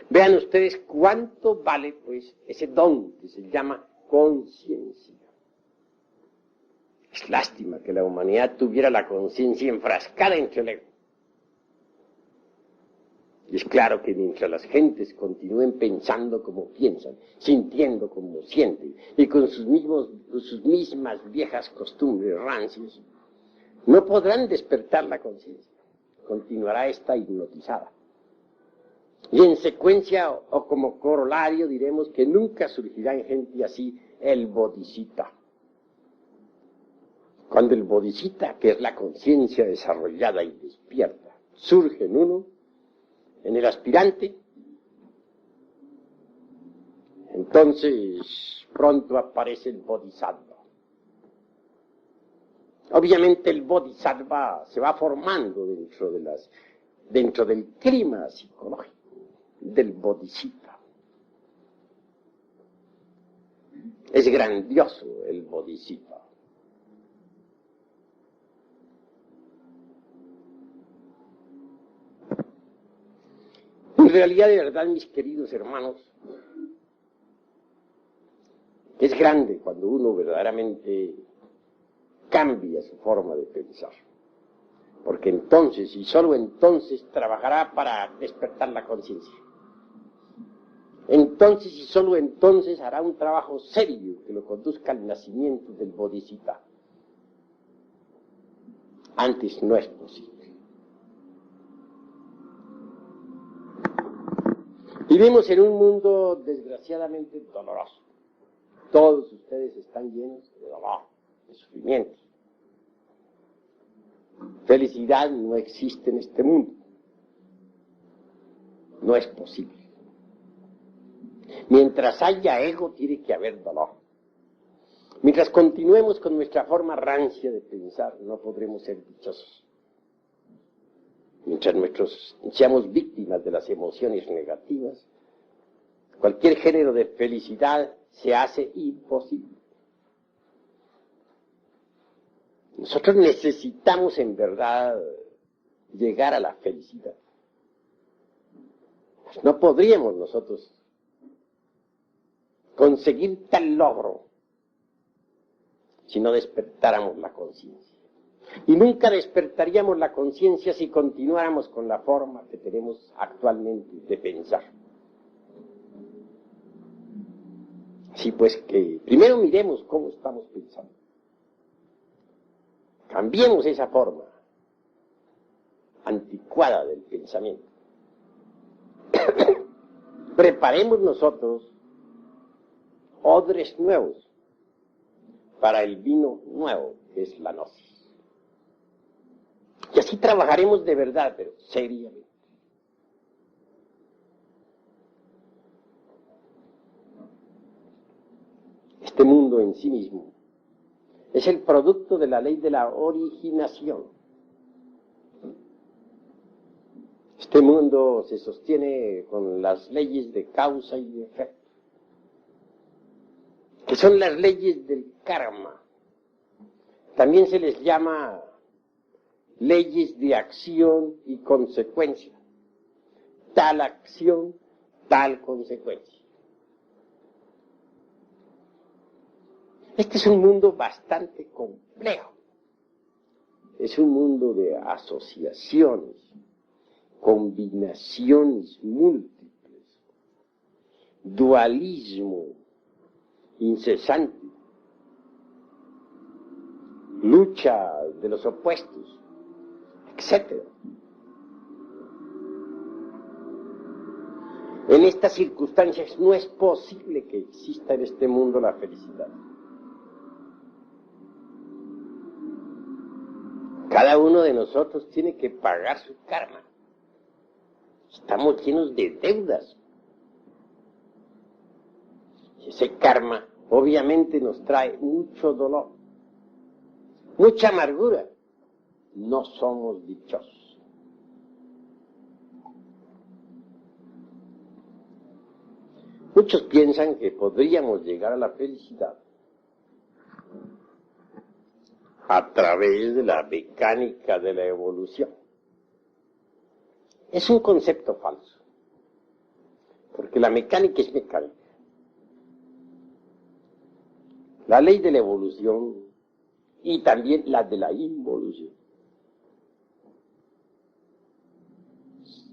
Speaker 2: Vean ustedes cuánto vale, pues, ese don que se llama conciencia. Es lástima que la humanidad tuviera la conciencia enfrascada entre el ego. Y es claro que mientras las gentes continúen pensando como piensan, sintiendo como sienten, y con sus mismas viejas costumbres rancias, no podrán despertar la conciencia. Continuará esta hipnotizada. Y en secuencia o como corolario diremos que nunca surgirá en gente así el bodhisattva. Cuando el bodhisattva, que es la conciencia desarrollada y despierta, surge en uno, en el aspirante, entonces pronto aparece el bodhisattva. Obviamente el bodhisattva se va formando dentro del clima psicológico del bodhisattva. Es grandioso el bodhisattva. En realidad, de verdad, mis queridos hermanos, es grande cuando uno verdaderamente cambia su forma de pensar. Porque entonces, y solo entonces, trabajará para despertar la conciencia. Entonces, y solo entonces, hará un trabajo serio que lo conduzca al nacimiento del bodhisattva. Antes no es posible. Vivimos en un mundo desgraciadamente doloroso. Todos ustedes están llenos de dolor, de sufrimiento. Felicidad no existe en este mundo. No es posible. Mientras haya ego, tiene que haber dolor. Mientras continuemos con nuestra forma rancia de pensar, no podremos ser dichosos. Mientras seamos víctimas de las emociones negativas, cualquier género de felicidad se hace imposible. Nosotros necesitamos en verdad llegar a la felicidad. No podríamos nosotros conseguir tal logro si no despertáramos la conciencia. Y nunca despertaríamos la conciencia si continuáramos con la forma que tenemos actualmente de pensar. Así pues que primero miremos cómo estamos pensando. Cambiemos esa forma anticuada del pensamiento. Preparemos nosotros odres nuevos para el vino nuevo, que es la gnosis. Y así trabajaremos de verdad, pero seriamente. Este mundo en sí mismo es el producto de la ley de la originación. Este mundo se sostiene con las leyes de causa y de efecto, que son las leyes del karma. También se les llama leyes de acción y consecuencia. Tal acción, tal consecuencia. Este es un mundo bastante complejo. Es un mundo de asociaciones, combinaciones múltiples, dualismo incesante, lucha de los opuestos, etc. En estas circunstancias no es posible que exista en este mundo la felicidad. Cada uno de nosotros tiene que pagar su karma. Estamos llenos de deudas. Y ese karma obviamente nos trae mucho dolor, mucha amargura. No somos dichosos. Muchos piensan que podríamos llegar a la felicidad a través de la mecánica de la evolución. Es un concepto falso, porque la mecánica es mecánica. La ley de la evolución y también la de la involución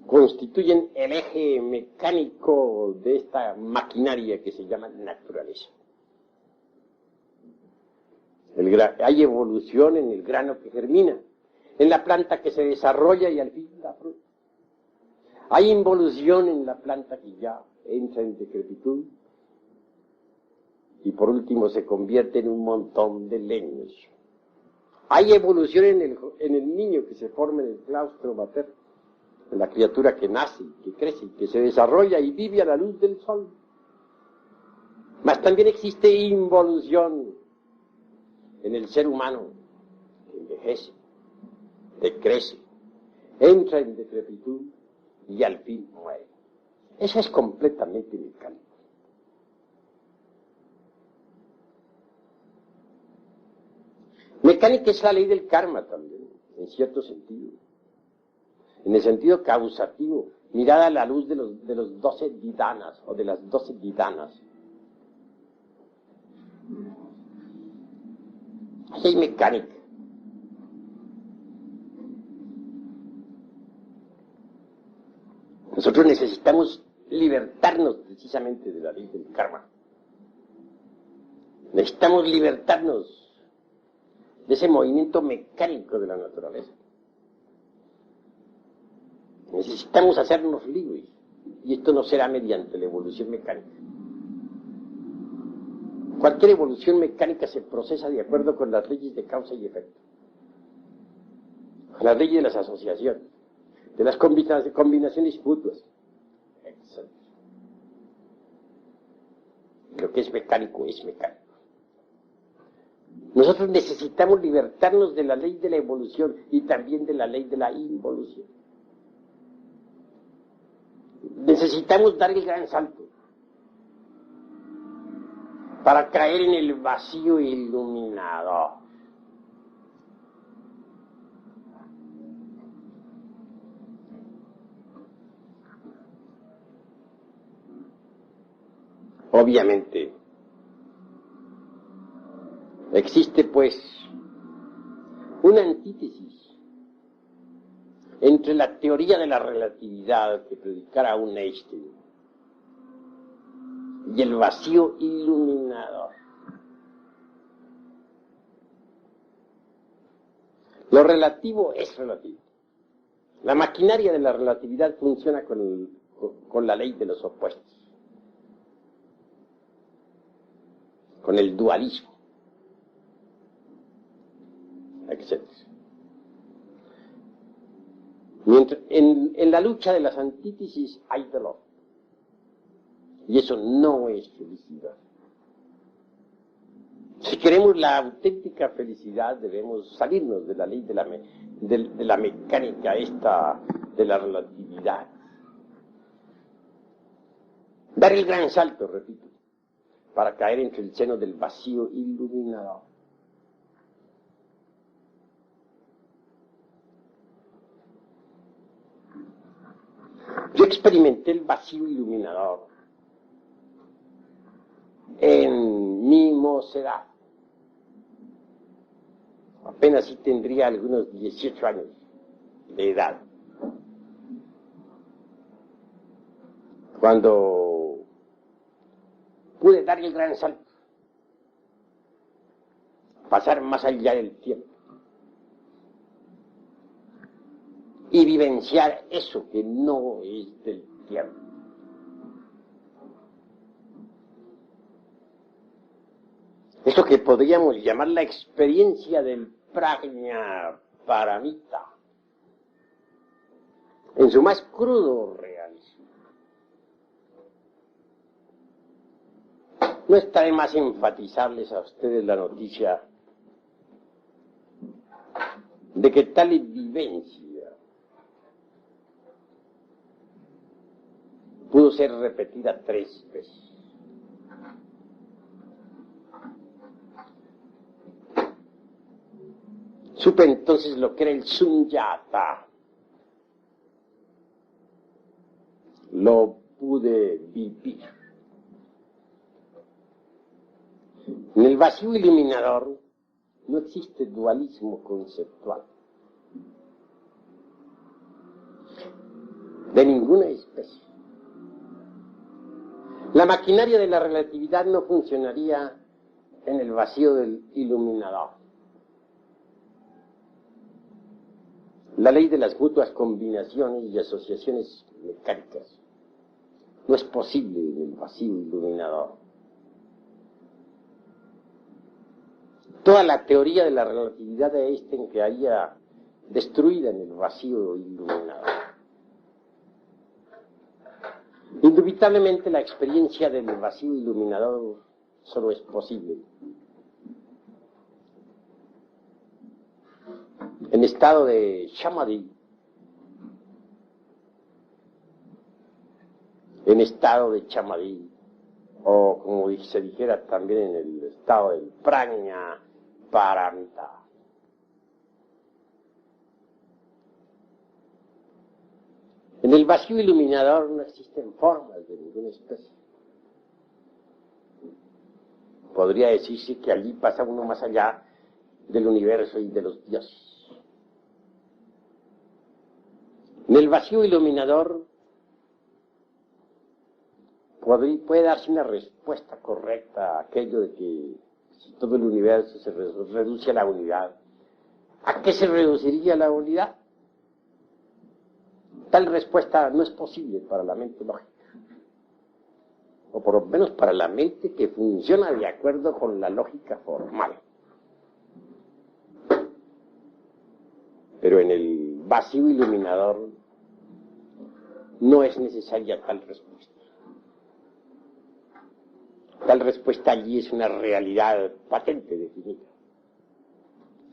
Speaker 2: constituyen el eje mecánico de esta maquinaria que se llama naturaleza. Hay evolución en el grano que germina, en la planta que se desarrolla y al fin da fruto. Hay involución en la planta que ya entra en decrepitud y por último se convierte en un montón de leños. Hay evolución en el niño que se forma en el claustro materno, en la criatura que nace, que crece, que se desarrolla y vive a la luz del sol. Mas también existe involución en el ser humano que envejece, decrece, entra en decrepitud y al fin muere. Eso es completamente mecánico. Mecánica es la ley del karma también, en cierto sentido. En el sentido causativo, mirada a la luz de los 12 vidanas o de las 12 vidanas. Así hay mecánica. Nosotros necesitamos libertarnos precisamente de la ley del karma. Necesitamos libertarnos de ese movimiento mecánico de la naturaleza. Necesitamos hacernos libres, y esto no será mediante la evolución mecánica. Cualquier evolución mecánica se procesa de acuerdo con las leyes de causa y efecto, con las leyes de las asociaciones, de las combinaciones mutuas, etc. Lo que es mecánico es mecánico. Nosotros necesitamos libertarnos de la ley de la evolución y también de la ley de la involución. Necesitamos dar el gran salto para caer en el vacío iluminador. Obviamente, existe pues una antítesis entre la teoría de la relatividad que predicara un Einstein y el vacío iluminador. Lo relativo es relativo. La maquinaria de la relatividad funciona con la ley de los opuestos, con el dualismo, etc. Mientras, en la lucha de las antítesis hay dolor. Y eso no es felicidad. Si queremos la auténtica felicidad, debemos salirnos de la ley de la mecánica esta de la relatividad. Dar el gran salto, repito, para caer entre el seno del vacío iluminador. Yo experimenté el vacío iluminador en mi mocedad. Apenas sí tendría algunos 18 años de edad, cuando pude dar el gran salto, pasar más allá del tiempo y vivenciar eso que no es del tiempo. Eso que podríamos llamar la experiencia del prajna paramita, en su más crudo realismo. No está de más enfatizarles a ustedes la noticia de que tal vivencia pudo ser repetida 3 veces. Supe entonces lo que era el sunyata. Lo pude vivir. En el vacío iluminador no existe dualismo conceptual de ninguna especie. La maquinaria de la relatividad no funcionaría en el vacío del iluminador. La ley de las mutuas combinaciones y asociaciones mecánicas no es posible en el vacío iluminador. Toda la teoría de la relatividad de Einstein quedaría destruida en el vacío iluminador. Indubitablemente la experiencia del vacío iluminador solo es posible en estado de samadhi, o como se dijera también en el estado del prajna paramita. En el vacío iluminador no existen formas de ninguna especie. Podría decirse que allí pasa uno más allá del universo y de los dioses. En el vacío iluminador puede darse una respuesta correcta a aquello de que si todo el universo se reduce a la unidad, ¿a qué se reduciría la unidad? Tal respuesta no es posible para la mente lógica, o por lo menos para la mente que funciona de acuerdo con la lógica formal. Pero en el vacío iluminador no es necesaria tal respuesta. Tal respuesta allí es una realidad patente, definida.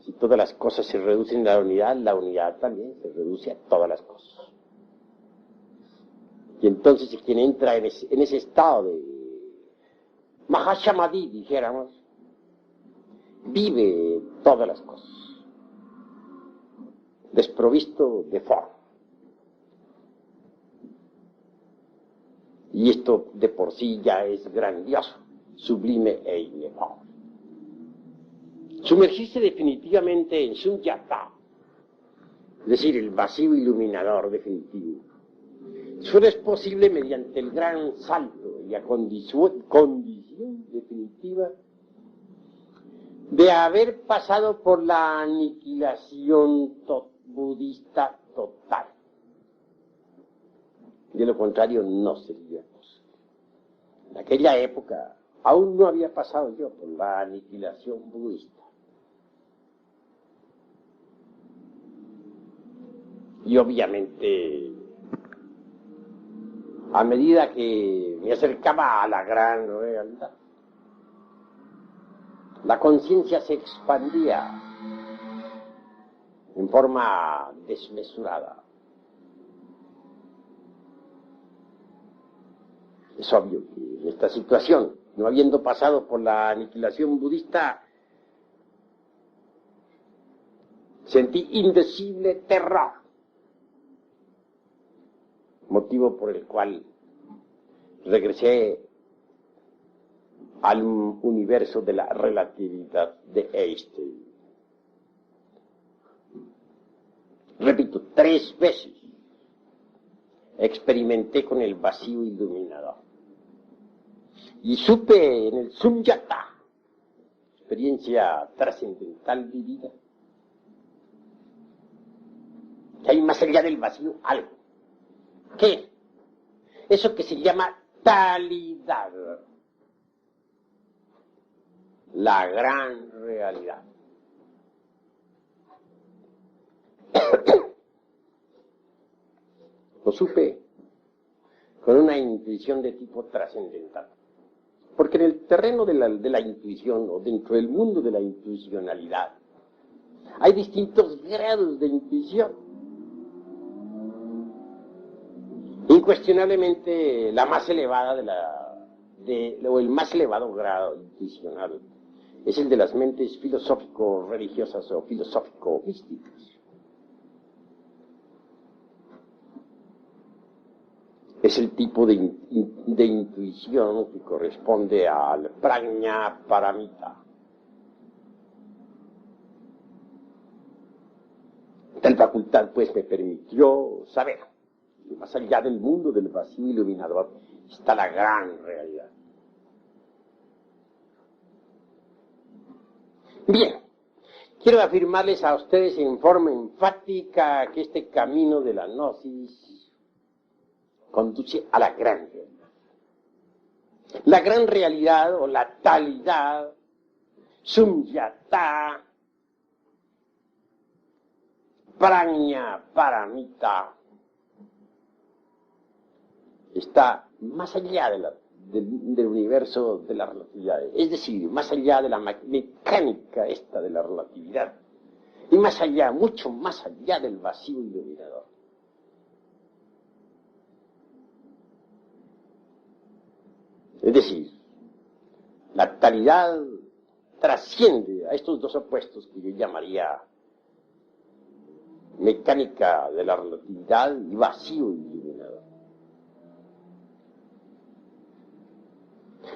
Speaker 2: Si todas las cosas se reducen a la unidad también se reduce a todas las cosas. Y entonces quien entra en ese estado Mahasamadhi, dijéramos, vive todas las cosas, desprovisto de forma. Y esto de por sí ya es grandioso, sublime e inefable. Sumergirse definitivamente en Sunyata, es decir, el vacío iluminador definitivo, solo es posible mediante el gran salto y a condición definitiva de haber pasado por la aniquilación budista total. De lo contrario, no sería posible. En aquella época aún no había pasado yo por la aniquilación budista. Y obviamente, a medida que me acercaba a la gran realidad, la conciencia se expandía en forma desmesurada. Es obvio que en esta situación, no habiendo pasado por la aniquilación budista, sentí indecible terror, motivo por el cual regresé al universo de la relatividad de Einstein. Repito, 3 veces experimenté con el vacío iluminador. Y supe en el Sunyata, experiencia trascendental vivida, que hay más allá del vacío algo. ¿Qué? Eso que se llama talidad. La gran realidad. Lo supe con una intuición de tipo trascendental. Porque en el terreno de la intuición, o dentro del mundo de la intuicionalidad, hay distintos grados de intuición. Incuestionablemente, la más elevada o el más elevado grado intuicional es el de las mentes filosófico-religiosas o filosófico-místicas. Es el tipo de intuición que corresponde al prajna paramita. Tal facultad, pues, me permitió saber que más allá del mundo del vacío iluminador está la gran realidad. Bien, quiero afirmarles a ustedes en forma enfática que este camino de la gnosis conduce a la gran realidad. La gran realidad o la talidad, Sunyata, prajna paramita, está más allá del universo de la relatividad, es decir, más allá de la mecánica esta de la relatividad, y más allá, mucho más allá del vacío iluminador. Es decir, la talidad trasciende a estos dos opuestos que yo llamaría mecánica de la relatividad y vacío iluminador.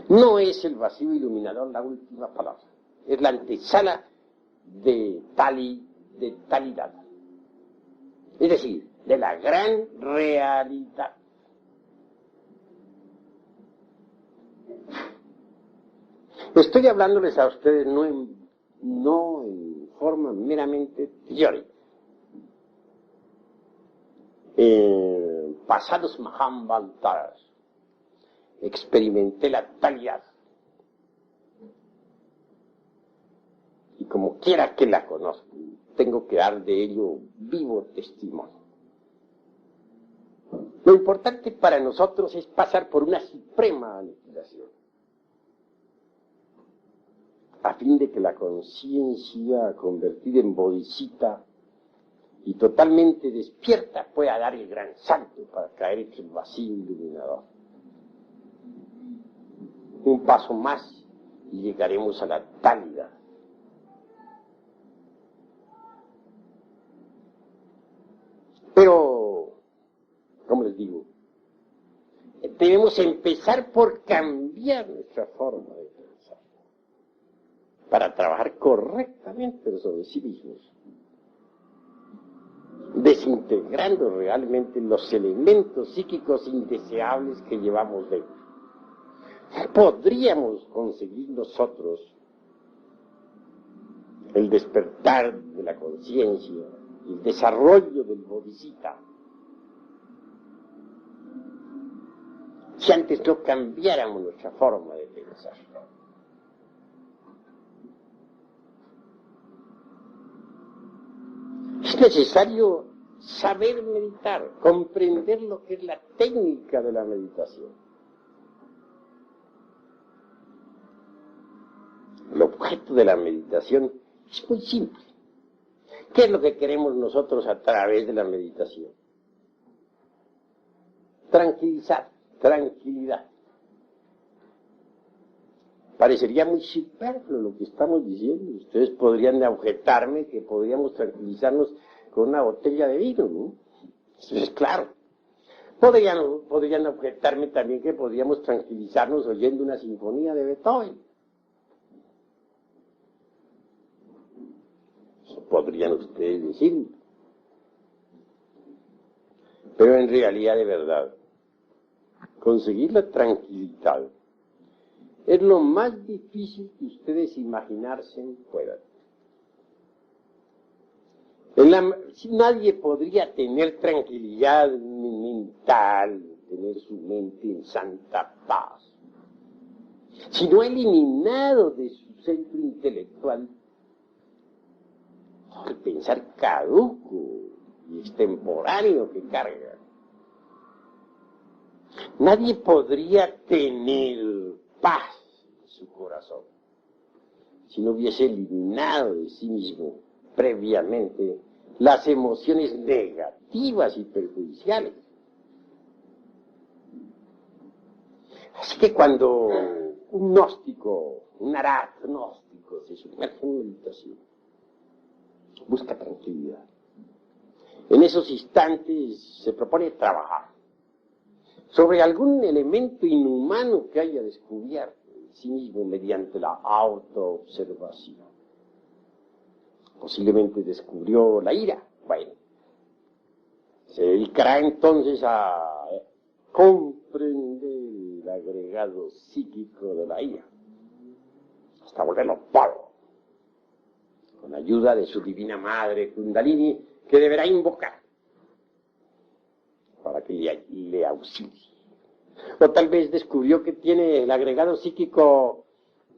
Speaker 2: No es el vacío iluminador la última palabra, es la antesala de talidad, es decir, de la gran realidad. Estoy hablándoles a ustedes no en forma meramente teórica. En pasados Mahambaltaras experimenté la talidad. Y como quiera que la conozca, tengo que dar de ello vivo testimonio. Lo importante para nosotros es pasar por una suprema aniquilación, a fin de que la conciencia convertida en bodhisattva y totalmente despierta pueda dar el gran salto para caer en el vacío iluminador. un paso más y llegaremos a la talidad. Pero, como les digo, debemos empezar por cambiar nuestra forma de pensar, para trabajar correctamente sobre sí mismos, desintegrando realmente los elementos psíquicos indeseables que llevamos dentro. Podríamos conseguir nosotros el despertar de la conciencia, el desarrollo del bodhisattva, si antes no cambiáramos nuestra forma de pensar. Es necesario saber meditar, comprender lo que es la técnica de la meditación. El objeto de la meditación es muy simple. ¿Qué es lo que queremos nosotros a través de la meditación? Tranquilizar, tranquilidad. Parecería muy superfluo lo que estamos diciendo. Ustedes podrían objetarme que podríamos tranquilizarnos con una botella de vino, ¿no? Eso es claro. Podrían objetarme también que podríamos tranquilizarnos oyendo una sinfonía de Beethoven. Eso podrían ustedes decirme. Pero en realidad, de verdad, conseguir la tranquilidad es lo más difícil que ustedes imaginarse puedan. Nadie podría tener tranquilidad mental, tener su mente en santa paz, si no ha eliminado de su centro intelectual el pensar caduco y extemporáneo que carga. Nadie podría tener paz en su corazón si no hubiese eliminado de sí mismo previamente las emociones negativas y perjudiciales. Así que cuando un gnóstico, un arat gnóstico se sumerge en meditación, busca tranquilidad. En esos instantes se propone trabajar sobre algún elemento inhumano que haya descubierto en sí mismo mediante la autoobservación. Posiblemente descubrió la ira. Bueno, se dedicará entonces a comprender el agregado psíquico de la ira, hasta volverlo polvo, con ayuda de su divina madre Kundalini, que deberá invocar para que le auxilie. O tal vez descubrió que tiene el agregado psíquico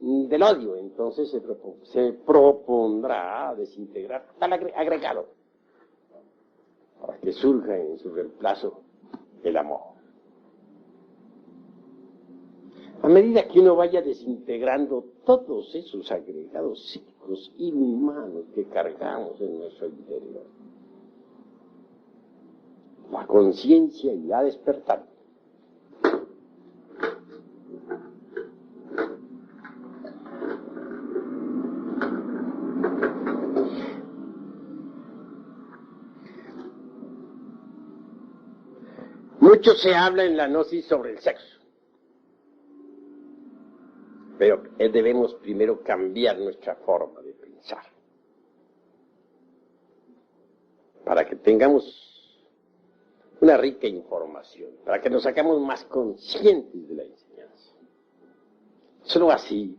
Speaker 2: del odio, entonces se propondrá desintegrar tal agregado para que surja en su reemplazo el amor. A medida que uno vaya desintegrando todos esos agregados psíquicos inhumanos que cargamos en nuestro interior, la conciencia irá despertando. Mucho se habla en la gnosis sobre el sexo, pero debemos primero cambiar nuestra forma de pensar para que tengamos una rica información, para que nos hagamos más conscientes de la enseñanza. Solo así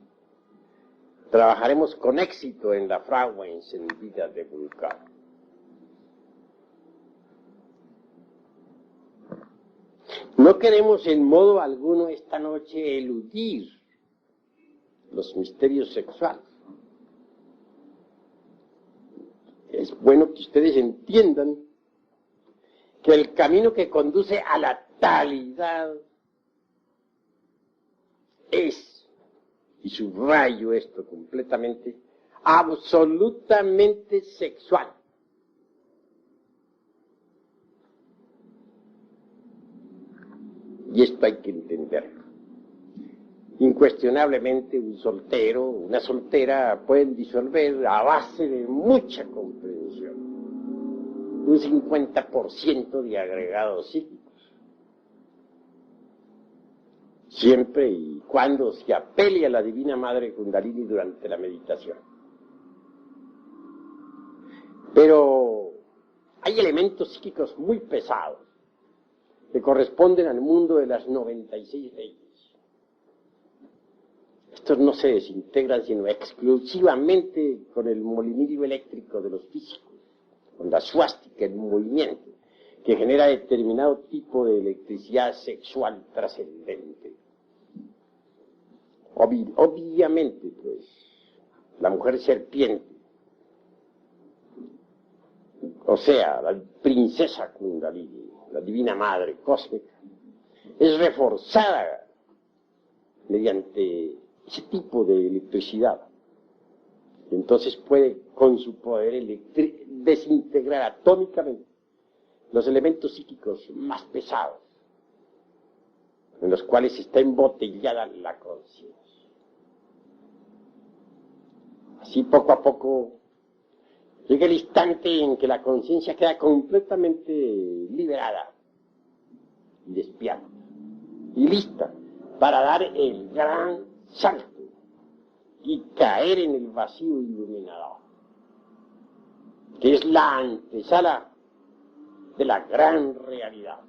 Speaker 2: trabajaremos con éxito en la fragua encendida de Vulcano. No queremos en modo alguno esta noche eludir los misterios sexuales. Es bueno que ustedes entiendan que el camino que conduce a la talidad es, y subrayo esto completamente, absolutamente sexual. Y esto hay que entenderlo. Incuestionablemente un soltero, una soltera pueden disolver a base de mucha comprensión un 50% de agregados psíquicos, siempre y cuando se apele a la Divina Madre Kundalini durante la meditación. Pero hay elementos psíquicos muy pesados que corresponden al mundo de las 96 leyes. Estos no se desintegran sino exclusivamente con el molinillo eléctrico de los físicos, con la suástica en movimiento, que genera determinado tipo de electricidad sexual trascendente. Obviamente, pues, la mujer serpiente, o sea, la princesa Kundalini, la divina madre cósmica, es reforzada mediante ese tipo de electricidad. Entonces puede, con su poder desintegrar atómicamente los elementos psíquicos más pesados, en los cuales está embotellada la conciencia. Así poco a poco llega el instante en que la conciencia queda completamente liberada y despierta y lista para dar el gran salto y caer en el vacío iluminador, que es la antesala de la gran realidad.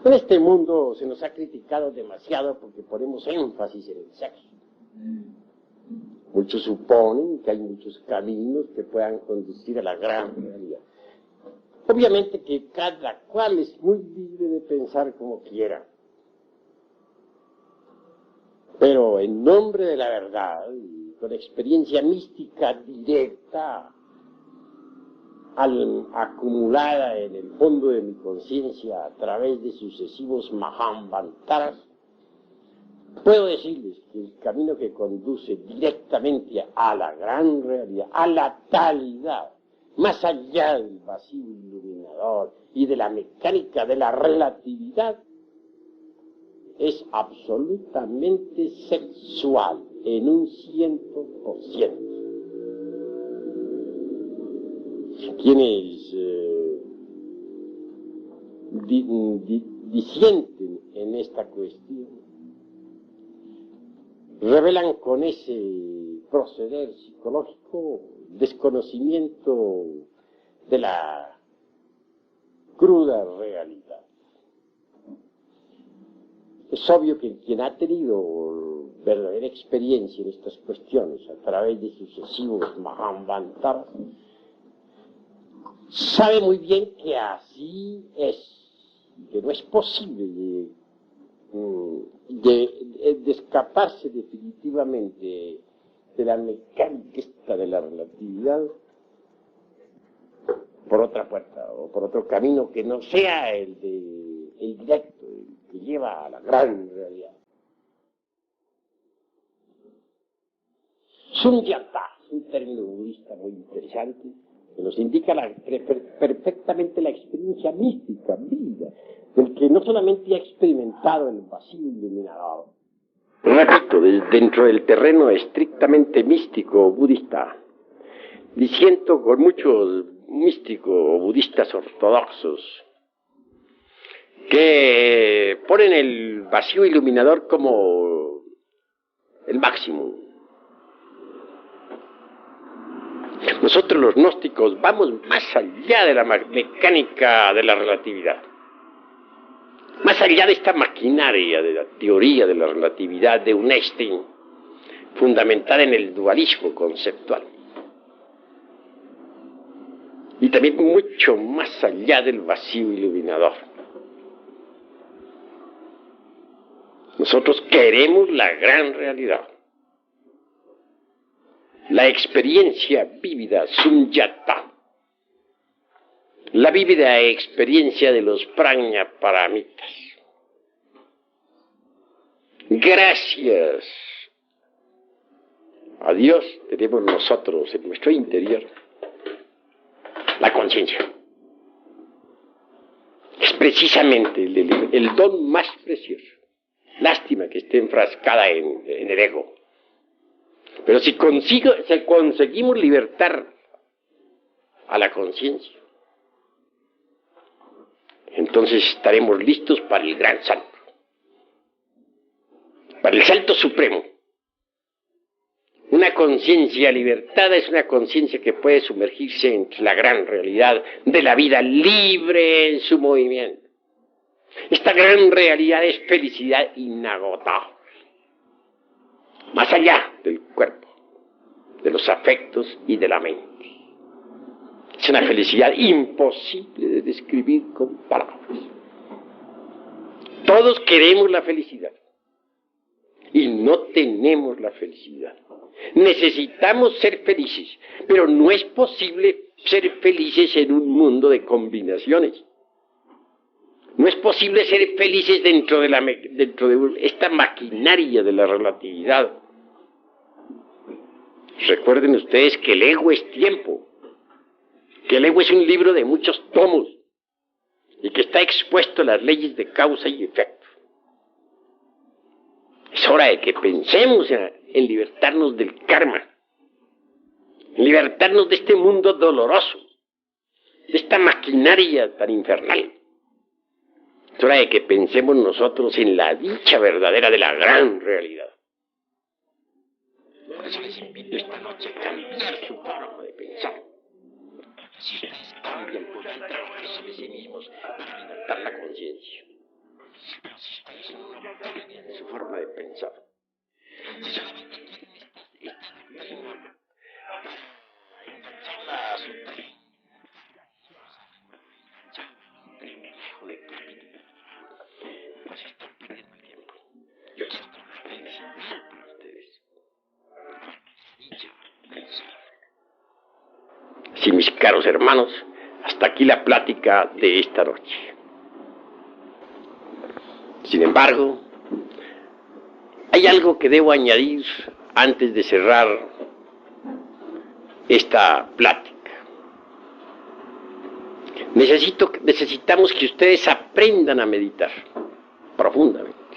Speaker 2: En este mundo se nos ha criticado demasiado porque ponemos énfasis en el sexo. Muchos suponen que hay muchos caminos que puedan conducir a la gran realidad. Obviamente que cada cual es muy libre de pensar como quiera. Pero en nombre de la verdad, y con experiencia mística directa, acumulada en el fondo de mi conciencia a través de sucesivos Mahamvantaras, puedo decirles que el camino que conduce directamente a la gran realidad, a la talidad, más allá del vacío iluminador y de la mecánica de la relatividad, es absolutamente sexual en un 100%. Quienes disienten en esta cuestión revelan con ese proceder psicológico desconocimiento de la cruda realidad. Es obvio que quien ha tenido verdadera experiencia en estas cuestiones a través de sucesivos Mahamvantaras sabe muy bien que así es, que no es posible de escaparse definitivamente de la mecánica esta de la relatividad por otra puerta o por otro camino que no sea el directo, el que lleva a la gran realidad. Sunyata es un término budista muy interesante que nos indica perfectamente la experiencia mística, vida, del que no solamente ha experimentado el vacío iluminador. Repito, dentro del terreno estrictamente místico budista, disiento con muchos místicos budistas ortodoxos que ponen el vacío iluminador como el máximo. Nosotros los gnósticos vamos más allá de la mecánica de la relatividad, más allá de esta maquinaria de la teoría de la relatividad de un Einstein, fundamentada en el dualismo conceptual. Y también mucho más allá del vacío iluminador. Nosotros queremos la gran realidad. La experiencia vívida, sunyata. La vívida experiencia de los prajna paramitas. Gracias a Dios tenemos nosotros en nuestro interior la conciencia. Es precisamente el don más precioso. Lástima que esté enfrascada en el ego. Pero si conseguimos libertar a la conciencia, entonces estaremos listos para el gran salto, para el salto supremo. Una conciencia libertada es una conciencia que puede sumergirse entre la gran realidad de la vida libre en su movimiento. Esta gran realidad es felicidad inagotable, más allá del cuerpo, de los afectos y de la mente. Es una felicidad imposible de describir con palabras. Todos queremos la felicidad y no tenemos la felicidad. Necesitamos ser felices, pero no es posible ser felices en un mundo de combinaciones. No es posible ser felices dentro de esta maquinaria de la relatividad. Recuerden ustedes que el ego es tiempo, que el ego es un libro de muchos tomos y que está expuesto a las leyes de causa y efecto. Es hora de que pensemos en libertarnos del karma, en libertarnos de este mundo doloroso, de esta maquinaria tan infernal. Es hora de que pensemos nosotros en la dicha verdadera de la gran realidad. Por eso les invito esta noche a cambiar su forma de pensar. Si ustedes cambian por su trabajo sobre sí mismos para libertar la conciencia. Pero si ustedes no cambian su forma de pensar, si solamente quieren esta doctrina para engancharla a su tren, pues están perdiendo el tiempo. Yo quiero trabajar flexible para ustedes. Sí, mis caros hermanos, hasta aquí la plática de esta noche. Sin embargo, hay algo que debo añadir antes de cerrar esta plática. Necesitamos que ustedes aprendan a meditar profundamente,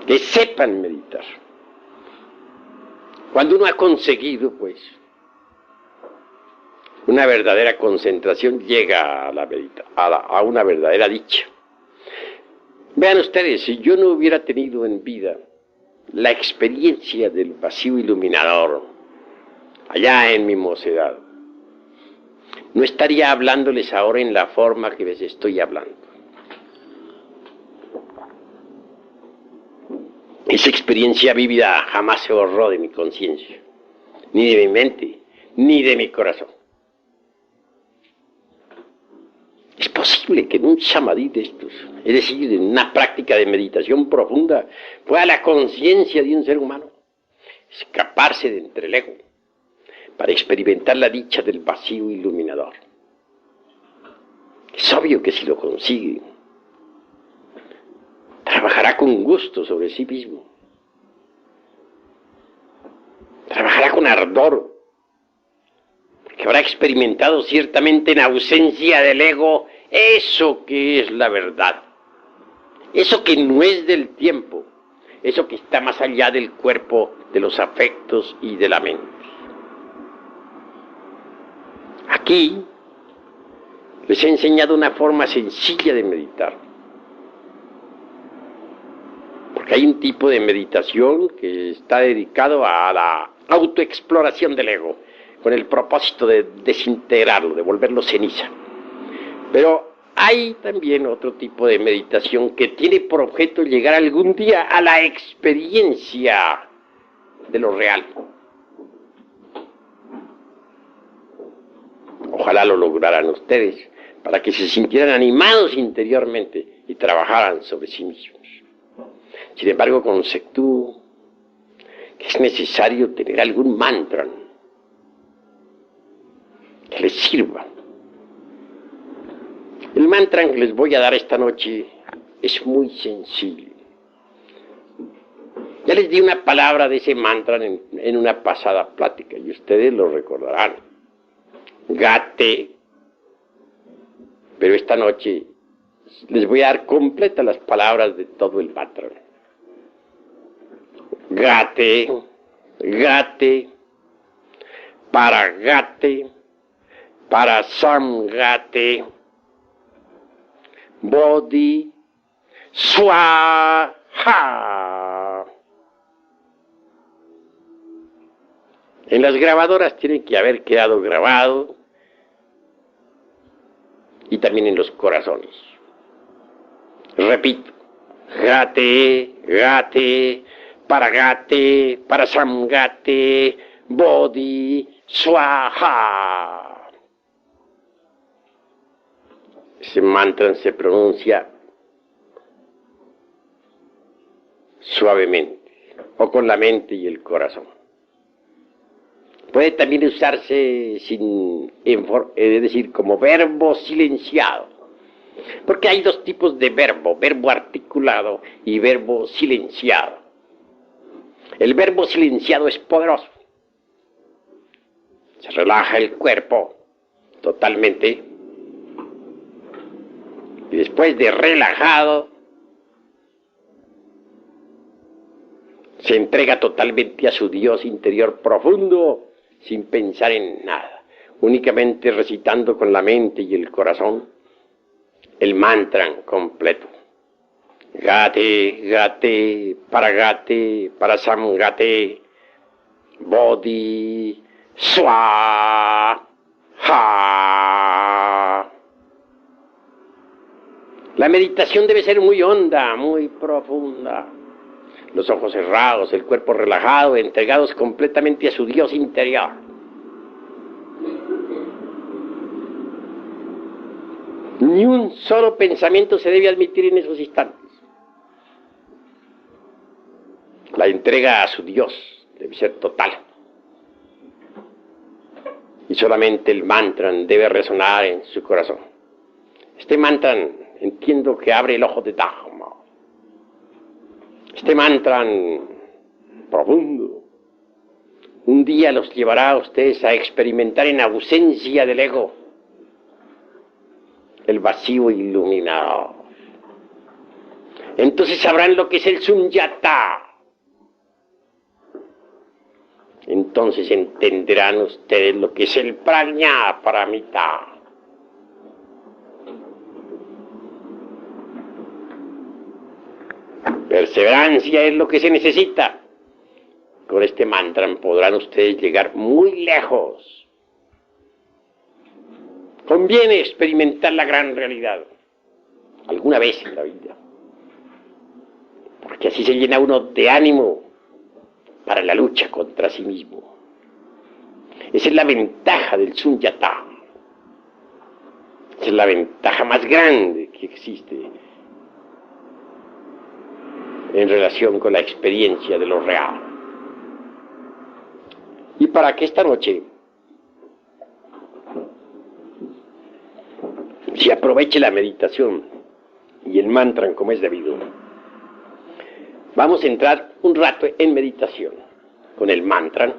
Speaker 2: que sepan meditar. Cuando uno ha conseguido, pues, una verdadera concentración, llega a una verdadera dicha. Vean ustedes, si yo no hubiera tenido en vida la experiencia del vacío iluminador, allá en mi mocedad, no estaría hablándoles ahora en la forma que les estoy hablando. Esa experiencia vívida jamás se borró de mi conciencia, ni de mi mente, ni de mi corazón. Es posible que en un samadhi de estos, es decir, en una práctica de meditación profunda, pueda la conciencia de un ser humano escaparse de entre el ego para experimentar la dicha del vacío iluminador. Es obvio que si lo consigue, trabajará con gusto sobre sí mismo, trabajará con ardor, porque habrá experimentado ciertamente en ausencia del ego eso que es la verdad, eso que no es del tiempo, eso que está más allá del cuerpo, de los afectos y de la mente. Aquí les he enseñado una forma sencilla de meditar, porque hay un tipo de meditación que está dedicado a la autoexploración del ego, con el propósito de desintegrarlo, de volverlo ceniza. Pero hay también otro tipo de meditación que tiene por objeto llegar algún día a la experiencia de lo real. Ojalá lo lograran ustedes, para que se sintieran animados interiormente y trabajaran sobre sí mismos. Sin embargo, conceptúo que es necesario tener algún mantra que les sirva. El mantra que les voy a dar esta noche es muy sencillo. Ya les di una palabra de ese mantra en una pasada plática y ustedes lo recordarán. Gate. Pero esta noche les voy a dar completas las palabras de todo el mantra. Gate, gate, para samgate, bodhi, swaha. En las grabadoras tiene que haber quedado grabado y también en los corazones. Repito, gate, gate, para samgate, bodhi, swaha. Ese mantra se pronuncia suavemente o con la mente y el corazón. Puede también usarse es decir, como verbo silenciado. Porque hay dos tipos de verbo articulado y verbo silenciado. El verbo silenciado es poderoso. Se relaja el cuerpo totalmente. Y después de relajado, se entrega totalmente a su Dios interior profundo, sin pensar en nada, únicamente recitando con la mente y el corazón el mantra completo. Gate, gate, para samgate, bodhi, swaha. La meditación debe ser muy honda, muy profunda. Los ojos cerrados, el cuerpo relajado, entregados completamente a su Dios interior. Ni un solo pensamiento se debe admitir en esos instantes. La entrega a su Dios debe ser total. Y solamente el mantra debe resonar en su corazón. Este mantra entiendo que abre el ojo de Dharma. Este mantra profundo un día los llevará a ustedes a experimentar en ausencia del ego el vacío iluminado. Entonces sabrán lo que es el sunyata. Entonces entenderán ustedes lo que es el prajna paramita. Perseverancia es lo que se necesita. Con este mantra podrán ustedes llegar muy lejos. Conviene experimentar la gran realidad alguna vez en la vida, porque así se llena uno de ánimo para la lucha contra sí mismo. Esa es la ventaja del sunyata. Esa es la ventaja más grande que existe en relación con la experiencia de lo real. Y para que esta noche se aproveche la meditación y el mantra como es debido, vamos a entrar un rato en meditación con el mantra